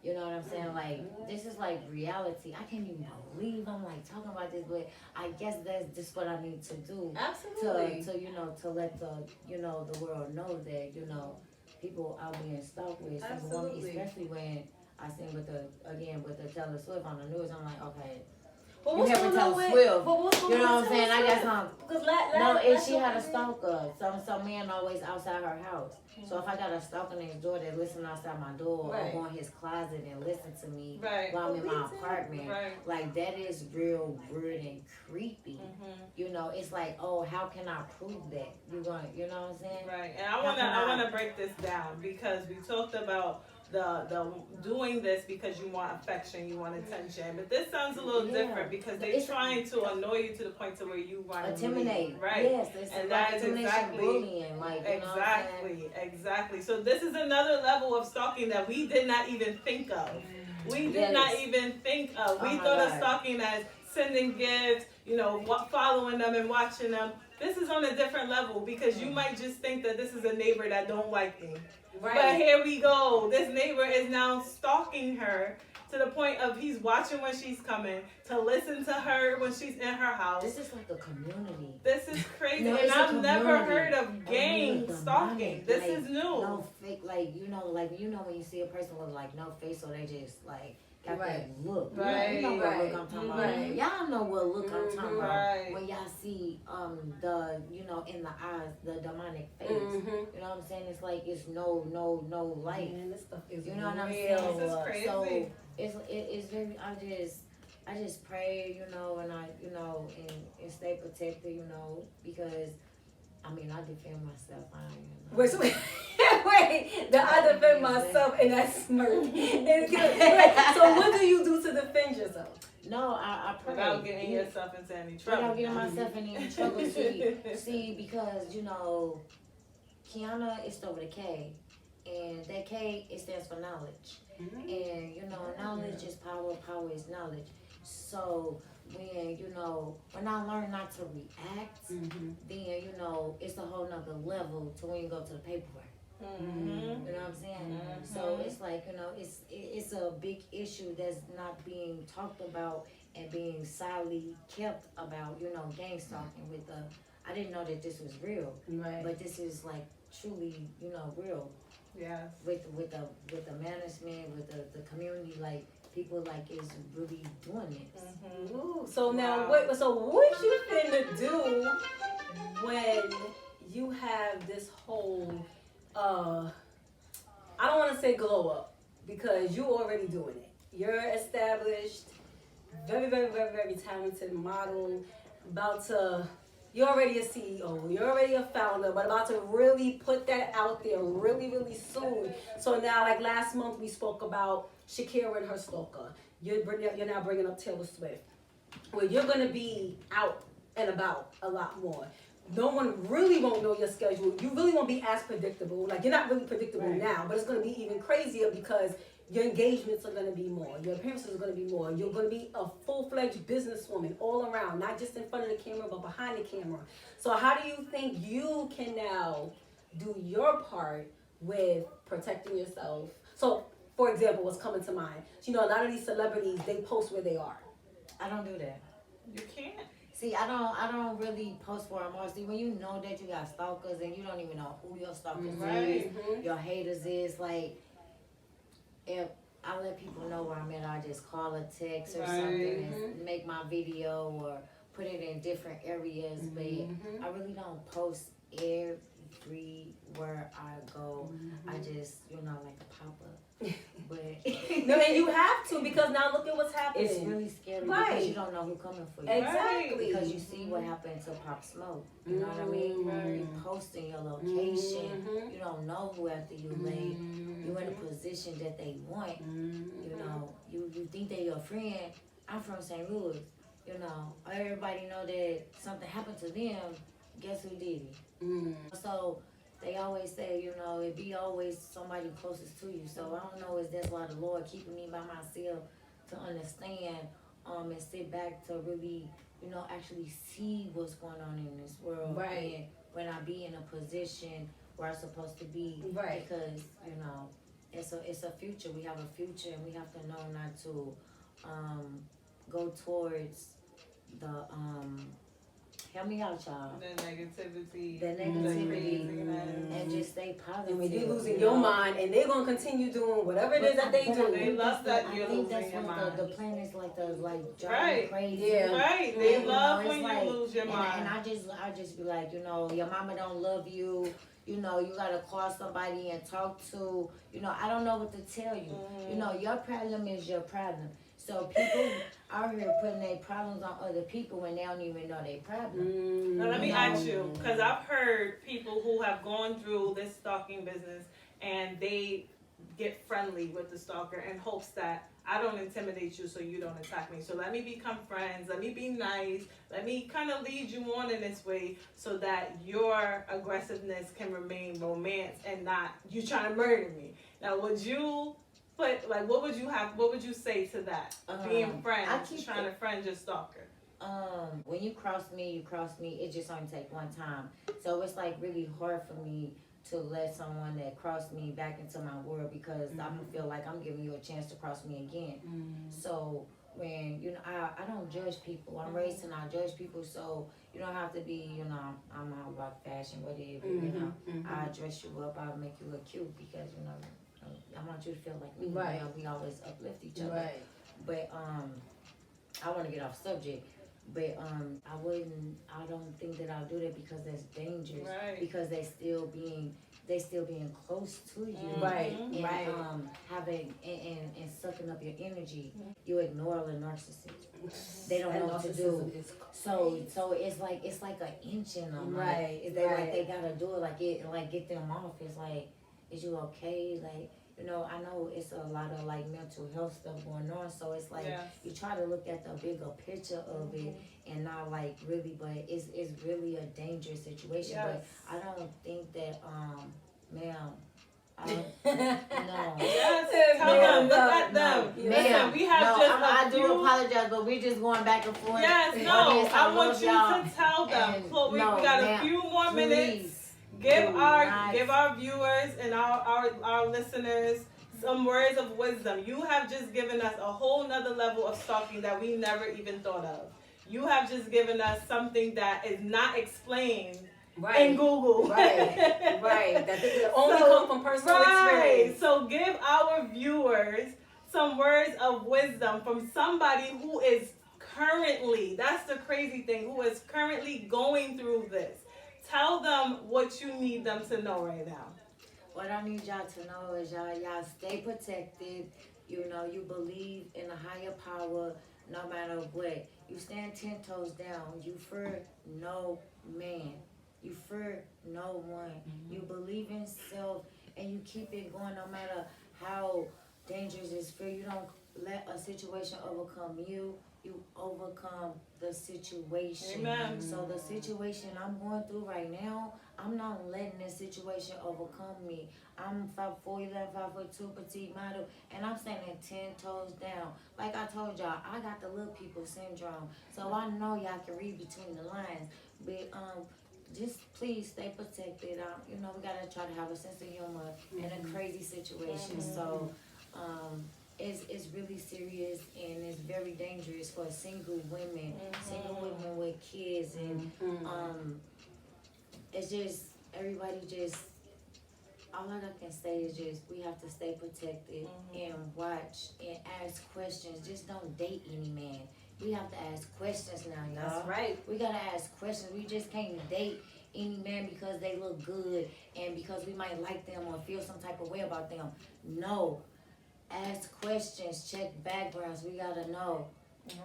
Speaker 5: You know what I'm saying? Like this is like reality. I can't even believe I'm like talking about this, but I guess that's just what I need to do.
Speaker 2: Absolutely.
Speaker 5: To you know, to let the the world know that, you know, people out being stalked with single women, especially when I seen with the Taylor Swift on the news. I'm like, okay.
Speaker 2: But
Speaker 5: You
Speaker 2: what's
Speaker 5: never
Speaker 2: going
Speaker 5: tell
Speaker 2: on with,
Speaker 5: Swift.
Speaker 2: but what's going
Speaker 5: You know
Speaker 2: on
Speaker 5: what I'm
Speaker 2: with
Speaker 5: saying? I
Speaker 2: Taylor
Speaker 5: got some.
Speaker 2: Because
Speaker 5: No, and she had a stalker. Some man always outside her house. So if I got a stalker next door that listen outside my door or go in his closet and listen to me while I'm in my apartment, like that is real weird and creepy. You know, it's like, oh, how can I prove that? You know what I'm saying?
Speaker 1: Right. And I wanna break this down, because we talked about the doing this because you want affection, you want attention, but this sounds a little different, because they're trying to annoy you to the point to where you want to
Speaker 5: intimidate,
Speaker 1: right?
Speaker 5: Yes, it's
Speaker 1: and
Speaker 5: like
Speaker 1: that is
Speaker 5: intimidation, bullying, like
Speaker 1: exactly. So this is another level of stalking that we did not even think of. We did not even think of. We thought of stalking as sending gifts, you know, following them and watching them. This is on a different level, because you might just think that this is a neighbor that don't like me. But here we go. This neighbor is now stalking her to the point of he's watching when she's coming, to listen to her when she's in her house.
Speaker 5: This is like a community.
Speaker 1: This is crazy.
Speaker 5: No,
Speaker 1: and I've never
Speaker 5: community.
Speaker 1: heard of gang stalking. This is new.
Speaker 5: No fake, like, you know when you see a person with like no face, so they just like got that look. You know what look I'm talking about. Y'all know what look I'm talking about. When y'all see the, you know, in the eyes, the demonic face. You know what I'm saying? It's like it's no light.
Speaker 2: Man, this stuff is
Speaker 5: you know what I'm
Speaker 2: real.
Speaker 5: saying?
Speaker 1: This is crazy.
Speaker 5: So it's very, I just pray, you know, and and stay protected, you know, because I mean, I defend myself.
Speaker 2: Wait, I defend myself, and that's smirk. So what do you do to defend yourself?
Speaker 5: No, I pray.
Speaker 1: Without getting yourself into any trouble.
Speaker 5: Without getting myself in any trouble. See, because, you know, Keanna is over the K, and that K, it stands for knowledge. And, you know, knowledge is power, power is knowledge. So when I learn not to react, then, you know, it's a whole nother level to when you go to the paperwork. You know what I'm saying? So it's like, you know, it's a big issue that's not being talked about and being silently kept about, you know, gang stalking with I didn't know that this was real. But this is like truly, you know, real.
Speaker 1: Yes.
Speaker 5: With the management, with the community, like people like is really doing this.
Speaker 2: Ooh, so now so what you finna do when you have this whole I don't want to say glow up, because you already doing it. You're established, very, very, very, very talented model, about to You're already a CEO. You're already a founder, but about to really put that out there really, really soon. So now, like last month, we spoke about Shakira and her stalker. You're now bringing up Taylor Swift. Well, you're going to be out and about a lot more. No one really won't know your schedule. You really won't be as predictable. Like, you're not really predictable now, but it's going to be even crazier because your engagements are going to be more. Your appearances are going to be more. You're going to be a full-fledged businesswoman all around, not just in front of the camera, but behind the camera. So how do you think you can now do your part with protecting yourself? So, for example, what's coming to mind? You know, a lot of these celebrities, they post where they are.
Speaker 5: I don't do that.
Speaker 1: You can't.
Speaker 5: See, I don't really post where I'm on. See, when you know that you got stalkers and you don't even know who your stalkers is, your haters is, like, if I let people know where I'm at, I just call a text or something and make my video or put it in different areas. But I really don't post everywhere I go. I just, like a pop-up. But
Speaker 2: no, and you have to, because now look at what's happening.
Speaker 5: it's really scary because you don't know who's coming for you.
Speaker 2: Exactly.
Speaker 5: Because you see what happened to Pop Smoke. You know what I mean? You posting your location. You don't know who after you lay. You in a position that they want. You know, you think they're your friend. I'm from St. Louis. You know, everybody know that something happened to them. Guess who did it? So they always say, it be always somebody closest to you. So I don't know, is that's why the Lord keeping me by myself to understand and sit back to really, actually see what's going on in this world.
Speaker 2: Right.
Speaker 5: And when I be in a position where I'm supposed to be.
Speaker 2: Right.
Speaker 5: Because, it's a future. We have a future and we have to know not to go towards the help me out, y'all.
Speaker 1: The negativity.
Speaker 5: And just stay positive.
Speaker 2: And when you're losing your mind, and they're gonna continue doing whatever it is that they do.
Speaker 1: They love that
Speaker 5: I
Speaker 1: you're
Speaker 5: think
Speaker 1: losing
Speaker 5: that's
Speaker 1: your
Speaker 5: what
Speaker 1: mind.
Speaker 5: the planets drive me crazy.
Speaker 2: Yeah.
Speaker 1: Right. They
Speaker 5: And,
Speaker 1: love
Speaker 5: it's
Speaker 1: when
Speaker 5: like,
Speaker 1: you lose your mind.
Speaker 5: And I just be like, your mama don't love you. You gotta call somebody and talk to. I don't know what to tell you. Your problem is your problem. So people out here putting their problems on other people when they don't even know their problem.
Speaker 1: Now let me ask you, because I've heard people who have gone through this stalking business and they get friendly with the stalker in hopes that I don't intimidate you so you don't attack me. So let me become friends, let me be nice, let me kind of lead you on in this way so that your aggressiveness can remain romance and not you trying to murder me. Now would you what would you say to that? Being friends, trying to friend your stalker.
Speaker 5: When you cross me, it just only take one time. So it's like really hard for me to let someone that crossed me back into my world because I don't feel like I'm giving you a chance to cross me again. So when, I don't judge people. I'm raised to not judge people, so you don't have to be, I'm all about fashion, whatever, I dress you up, I'll make you look cute because, I want you to feel like me.
Speaker 2: Right.
Speaker 5: We always uplift each other.
Speaker 2: Right.
Speaker 5: But I want to get off subject. But I don't think that I'll do that because that's dangerous.
Speaker 1: Right.
Speaker 5: Because they still being close to you.
Speaker 2: Right.
Speaker 5: And having and sucking up your energy. You ignore the narcissist. They don't know what to do. So it's like an inch in them.
Speaker 2: Right.
Speaker 5: Like, they gotta do it get them off. It's like, is you okay? Like, I know it's a lot of mental health stuff going on. So it's like you try to look at the bigger picture of it and not really, but it's really a dangerous situation.
Speaker 1: Yes.
Speaker 5: But I don't think that ma'am. No.
Speaker 1: Yes, tell them, look at them. Listen, we have
Speaker 5: I do apologize, but we're just going back and forth.
Speaker 1: Yes, no, I want you to tell them. We got a few more minutes. Give our viewers and our listeners some words of wisdom. You have just given us a whole nother level of stalking that we never even thought of. You have just given us something that is not explained in Google.
Speaker 2: Right. That only come from personal experience.
Speaker 1: So give our viewers some words of wisdom from somebody who is currently, that's the crazy thing, who is currently going through this. Tell them what you need them to know right now.
Speaker 5: What I need y'all to know is y'all stay protected. You believe in a higher power. no matter what. You stand 10 toes down. You fear no man. You fear no one. You believe in self and you keep it going no matter how dangerous it feels. You don't let a situation overcome you. You overcome the situation.
Speaker 1: Amen.
Speaker 5: So the situation I'm going through right now, I'm not letting this situation overcome me. I'm 5'4", 5'2", petite model, and I'm standing 10 toes down. Like I told y'all, I got the little people syndrome, so I know y'all can read between the lines. But just please stay protected. You know, we gotta try to have a sense of humor in a crazy situation. So it's really serious and it's very dangerous for single women with kids, and it's just everybody just. All I can say is just we have to stay protected and watch and ask questions. Just don't date any man. We have to ask questions now, y'all.
Speaker 2: That's right.
Speaker 5: We gotta ask questions. We just can't date any man because they look good and because we might like them or feel some type of way about them. No. Ask questions. Check backgrounds. We gotta know.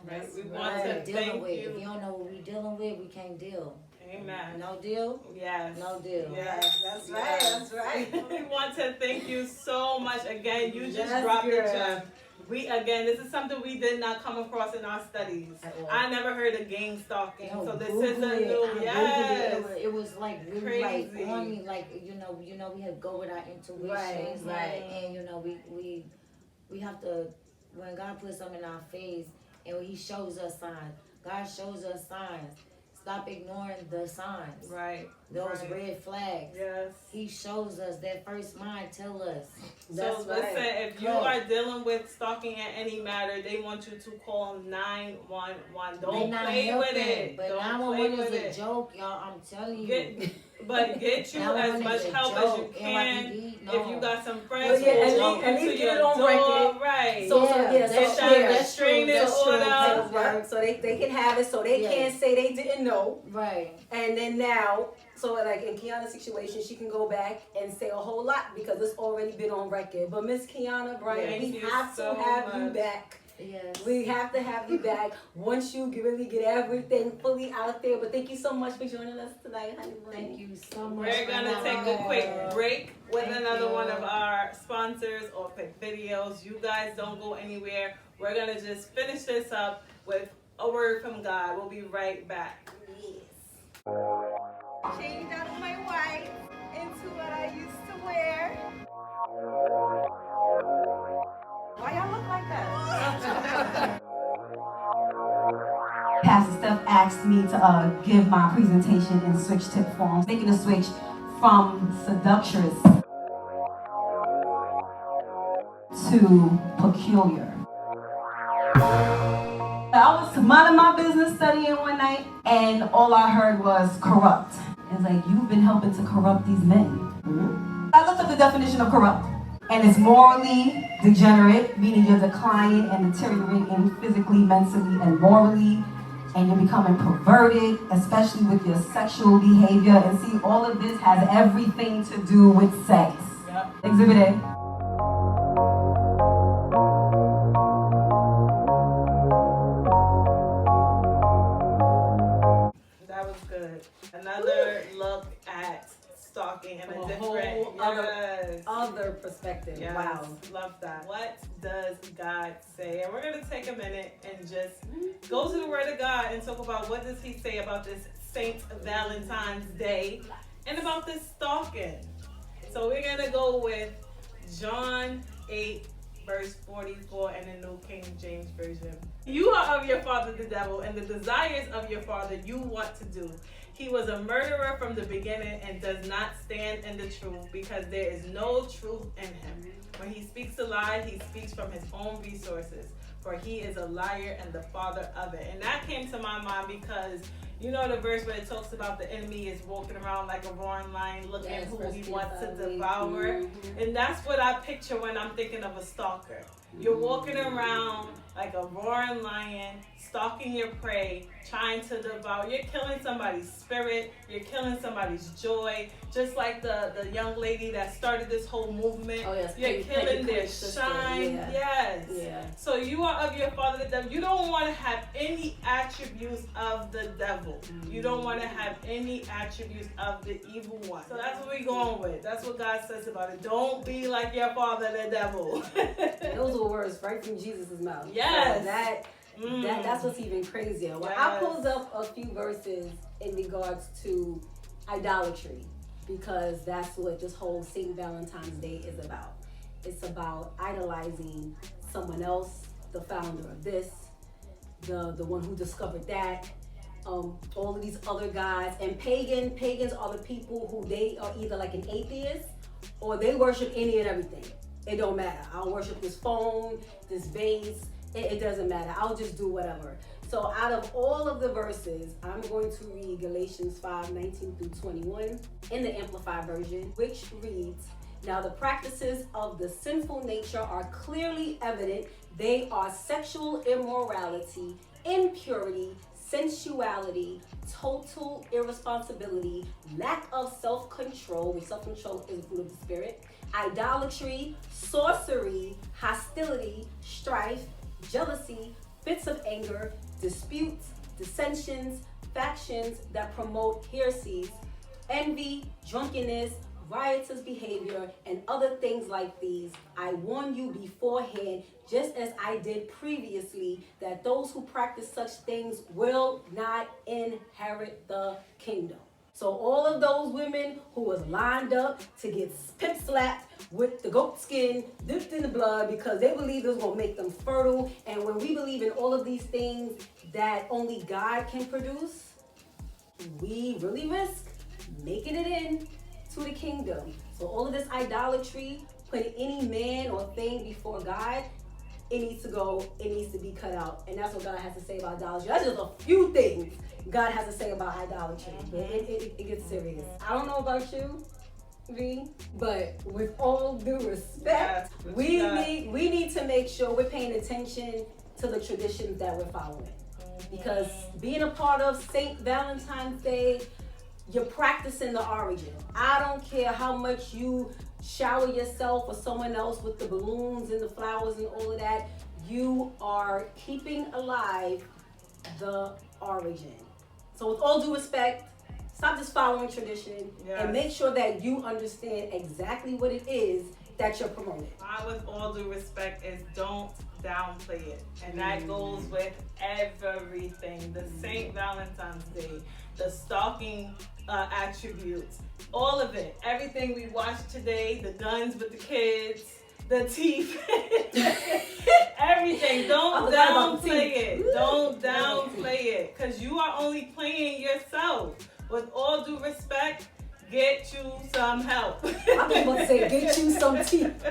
Speaker 1: Right. We want to thank
Speaker 5: with.
Speaker 1: you.
Speaker 5: If you don't know what we dealing with, we can't deal.
Speaker 1: Amen.
Speaker 5: No deal?
Speaker 1: Yes.
Speaker 5: No deal.
Speaker 1: Yes.
Speaker 2: That's right. That's right.
Speaker 1: We want to thank you so much. Again, you just
Speaker 2: Yes,
Speaker 1: dropped
Speaker 2: girl.
Speaker 1: the gem. This is something we did not come across in our studies. I never heard of gang stalking.
Speaker 5: No,
Speaker 1: so this
Speaker 5: Google
Speaker 1: is a
Speaker 5: it.
Speaker 1: new, yes.
Speaker 5: It was like really
Speaker 1: Crazy.
Speaker 5: like on me, like you know we have to go with our intuition,
Speaker 2: Right.
Speaker 5: And you know we have to, when God puts something in our face and He shows us signs. God shows us signs. Stop ignoring the signs.
Speaker 1: Right.
Speaker 5: Those red flags.
Speaker 1: Yes.
Speaker 5: He shows us that first mind tell us.
Speaker 1: So listen, if you are dealing with stalking in any matter, they want you to call 911. Don't play with it.
Speaker 5: But
Speaker 1: Don't
Speaker 5: 911
Speaker 1: play
Speaker 5: is
Speaker 1: with
Speaker 5: a
Speaker 1: it.
Speaker 5: joke, y'all. I'm telling you.
Speaker 1: Get you as much help as you can. If you got some friends who will walk
Speaker 2: at
Speaker 1: into
Speaker 2: least
Speaker 1: your
Speaker 2: get it on
Speaker 1: door,
Speaker 2: record.
Speaker 1: right?
Speaker 5: That's true.
Speaker 2: So they can have it, so they can't say they didn't know.
Speaker 5: Right.
Speaker 2: And then now, so like in Keanna's situation, she can go back and say a whole lot because it's already been on record. But Miss Keanna Bryant, we have to have you back.
Speaker 5: Yes.
Speaker 2: We have to have you back once you really get everything fully out there. But thank you so much for joining us tonight, honey.
Speaker 5: Thank you so much.
Speaker 1: We're going to take a quick break with another one of our sponsors or quick videos. You guys don't go anywhere. We're going to just finish this up with a word from God. We'll be right back.
Speaker 6: Changed out of my white into what I used to wear. Why y'all look like that?
Speaker 7: Pastor Steph asked me to give my presentation in switch tip form, making a switch from seductress to peculiar. I was minding my business, studying one night, and all I heard was corrupt. It's like, you've been helping to corrupt these men. I looked up the definition of corrupt, and it's morally degenerate, meaning you're declining and deteriorating physically, mentally, and morally, and you're becoming perverted, especially with your sexual behavior. And see, all of this has everything to do with sex.
Speaker 1: Yep.
Speaker 7: Exhibit A.
Speaker 1: Another look at stalking and a different
Speaker 2: other perspective.
Speaker 1: Yes,
Speaker 2: wow.
Speaker 1: Love that. What does God say? And we're going to take a minute and just go to the Word of God and talk about what does He say about this Saint Valentine's Day and about this stalking. So we're going to go with John 8, verse 44 in the New King James Version. You are of your father the devil, and the desires of your father you want to do. He was a murderer from the beginning and does not stand in the truth because there is no truth in him. When he speaks a lie, he speaks from his own resources, for he is a liar and the father of it. And that came to my mind because you know the verse where it talks about the enemy is walking around like a roaring lion looking who he wants to devour. And that's what I picture when I'm thinking of a stalker. You're walking around like a roaring lion, stalking your prey, trying to devour. You're killing somebody's spirit. You're killing somebody's joy. Just like the young lady that started this whole movement.
Speaker 2: Oh, yes.
Speaker 1: You're killing their shine.
Speaker 2: Yeah.
Speaker 1: Yes.
Speaker 2: Yeah.
Speaker 1: So you are of your father the devil. You don't want to have any attributes of the devil. You don't want to have any attributes of the evil one. So that's what we're going with. That's what God says about it. Don't be like your father the devil.
Speaker 2: Those were words right from Jesus' mouth.
Speaker 1: Yes.
Speaker 2: So that's what's even crazier. Well,
Speaker 1: Yes.
Speaker 2: I pulled up a few verses in regards to idolatry, because that's what this whole St. Valentine's Day is about. It's about idolizing someone else, the founder of this, the one who discovered that, all of these other guys. And pagans are the people who they are either like an atheist or they worship any and everything. It don't matter. I'll worship this phone, this vase. It doesn't matter. I'll just do whatever. So out of all of the verses, I'm going to read Galatians 5:19-21 in the Amplified Version, which reads, "Now the practices of the sinful nature are clearly evident. They are sexual immorality, impurity, sensuality, total irresponsibility, lack of self-control," which self-control is the fruit of the spirit, idolatry, sorcery, hostility, strife, jealousy, fits of anger, disputes, dissensions, factions that promote heresies, envy, drunkenness, riotous behavior, and other things like these. I warn you beforehand, just as I did previously, that those who practice such things will not inherit the kingdom. So all of those women who was lined up to get pimp slapped with the goat skin dipped in the blood because they believe it was going to make them fertile. And when we believe in all of these things that only God can produce, we really risk making it in to the kingdom. So all of this idolatry, putting any man or thing before God, it needs to go, it needs to be cut out. And that's what God has to say about idolatry. That's just a few things God has to say about idolatry. But it gets serious. I don't know about you, V, but with all due respect, we need to make sure we're paying attention to the traditions that we're following. Because being a part of St. Valentine's Day, you're practicing the origin. I don't care how much you shower yourself or someone else with the balloons and the flowers and all of that. You are keeping alive the origin. So with all due respect, stop just following tradition and make sure that you understand exactly what it is that you're promoting.
Speaker 1: With all due respect is don't downplay it. And that goes with everything. The St. Valentine's Day, the stalking attributes, all of it. Everything we watched today, the guns with the kids, the teeth, everything. Don't downplay it. Don't downplay it. Because you are only playing yourself. With all due respect, get you some help.
Speaker 2: I was about to say, get you some teeth.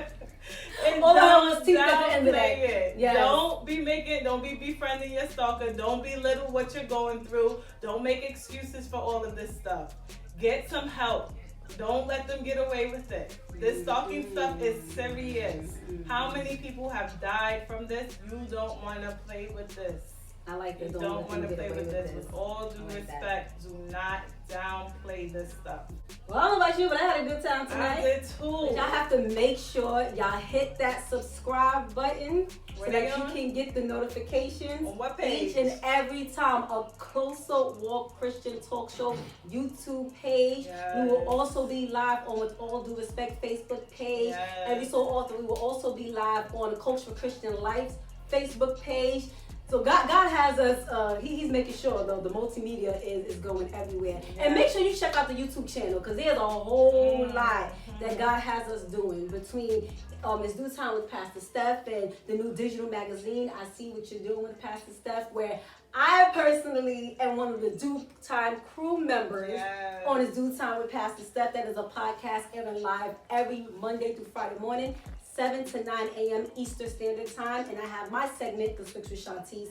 Speaker 1: And
Speaker 2: all
Speaker 1: don't
Speaker 2: teeth at the end of that.
Speaker 1: Yes. Don't be befriending your stalker. Don't belittle what you're going through. Don't make excuses for all of this stuff. Get some help. Don't let them get away with it. This stalking stuff is serious. How many people have died from this? You don't want to play with this.
Speaker 2: I like that.
Speaker 1: You don't want to play with this. With all due respect, do not downplay this stuff.
Speaker 2: Well, I don't know about you, but I had a good time tonight.
Speaker 1: I did too.
Speaker 2: Y'all have to make sure y'all hit that subscribe button so that you can get the notifications
Speaker 1: on what page?
Speaker 2: Each and every time a Closer Walk Christian Talk Show YouTube page.
Speaker 1: Yes.
Speaker 2: We will also be live on With All Due Respect Facebook page.
Speaker 1: Yes.
Speaker 2: Every so often, we will also be live on the Coach for Christian Life Facebook page. So God has us, he's making sure though the multimedia is going everywhere. Yeah. And make sure you check out the YouTube channel because there's a whole lot that God has us doing between It's Due Time with Pastor Steph and the new digital magazine, I See What You're Doing with Pastor Steph, where I personally am one of the Due Time crew members on It's Due Time with Pastor Steph. That is a podcast airing live every Monday through Friday morning, 7 to 9 a.m. Eastern Standard Time. And I have my segment, The Switch with Shontyce,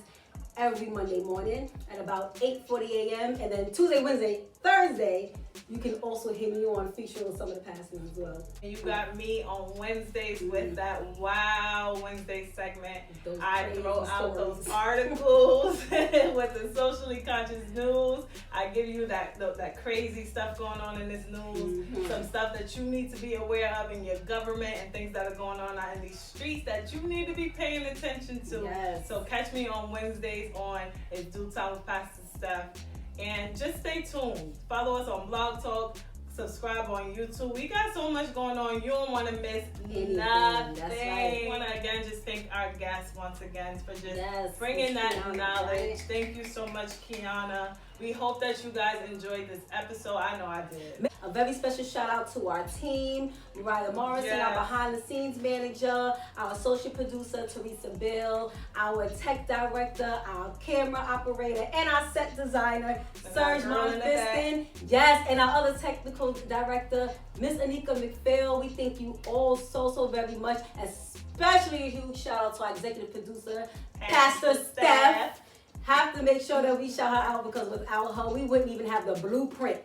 Speaker 2: every Monday morning at about 8:40 a.m. And then Tuesday, Wednesday, Thursday, you can also hit me on featuring some of the passes as well.
Speaker 1: And you got me on Wednesdays with that Wow Wednesday segment. I throw out those articles with the socially conscious news. I give you that crazy stuff going on in this news, some stuff that you need to be aware of in your government and things that are going on out in these streets that you need to be paying attention to.
Speaker 2: Yes.
Speaker 1: So catch me on Wednesdays on It's Due Time with Pastor Steph. And just stay tuned. Follow us on Blog Talk. Subscribe on YouTube. We got so much going on. You don't want to miss nothing.
Speaker 2: That's right.
Speaker 1: I want to again just thank our guests once again for just bringing
Speaker 2: Keanna,
Speaker 1: that knowledge.
Speaker 2: right?
Speaker 1: Thank you so much, Keanna. We hope that you guys enjoyed this episode. I know I did.
Speaker 2: A very special shout out to our team, Mariah Morrison, our behind the scenes manager, our associate producer, Teresa Bill, our tech director, our camera operator, and our set designer, Serge Monfiston. Yes, and our other technical director, Miss Anika McPhail. We thank you all so very much. Especially a huge shout out to our executive producer, Pastor Steph. Have to make sure that we shout her out because without her, we wouldn't even have the blueprint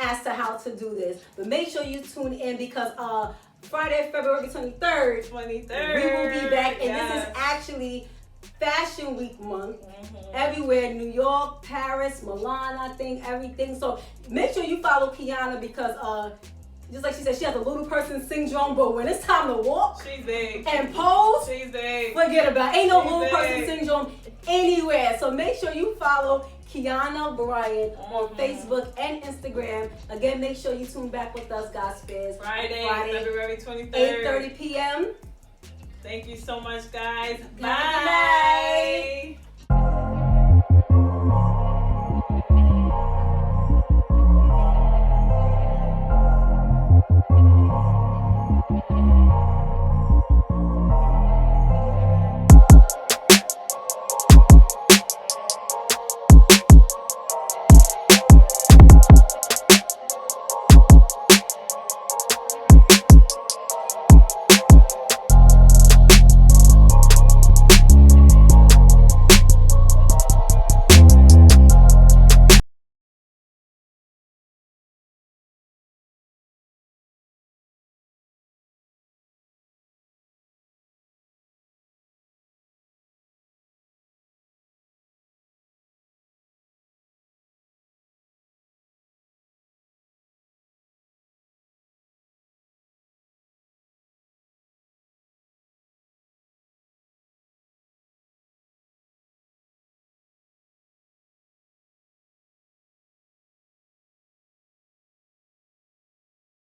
Speaker 2: as to how to do this. But make sure you tune in because Friday, February 23rd, we will be back. And this is actually Fashion Week month. Everywhere, New York, Paris, Milan, I think, everything. So make sure you follow Keanna because just like she said, she has a little person syndrome, but when it's time to walk
Speaker 1: she's big.
Speaker 2: And pose,
Speaker 1: she's big.
Speaker 2: Forget about it. Ain't no
Speaker 1: She's
Speaker 2: little
Speaker 1: big.
Speaker 2: person syndrome anywhere. So make sure you follow Keanna Bryant on Facebook and Instagram. Again, make sure you tune back with us, God Spares.
Speaker 1: Friday, February 23rd.
Speaker 2: 8:30 p.m.
Speaker 1: Thank you so much, guys.
Speaker 2: Bye.
Speaker 1: Bye.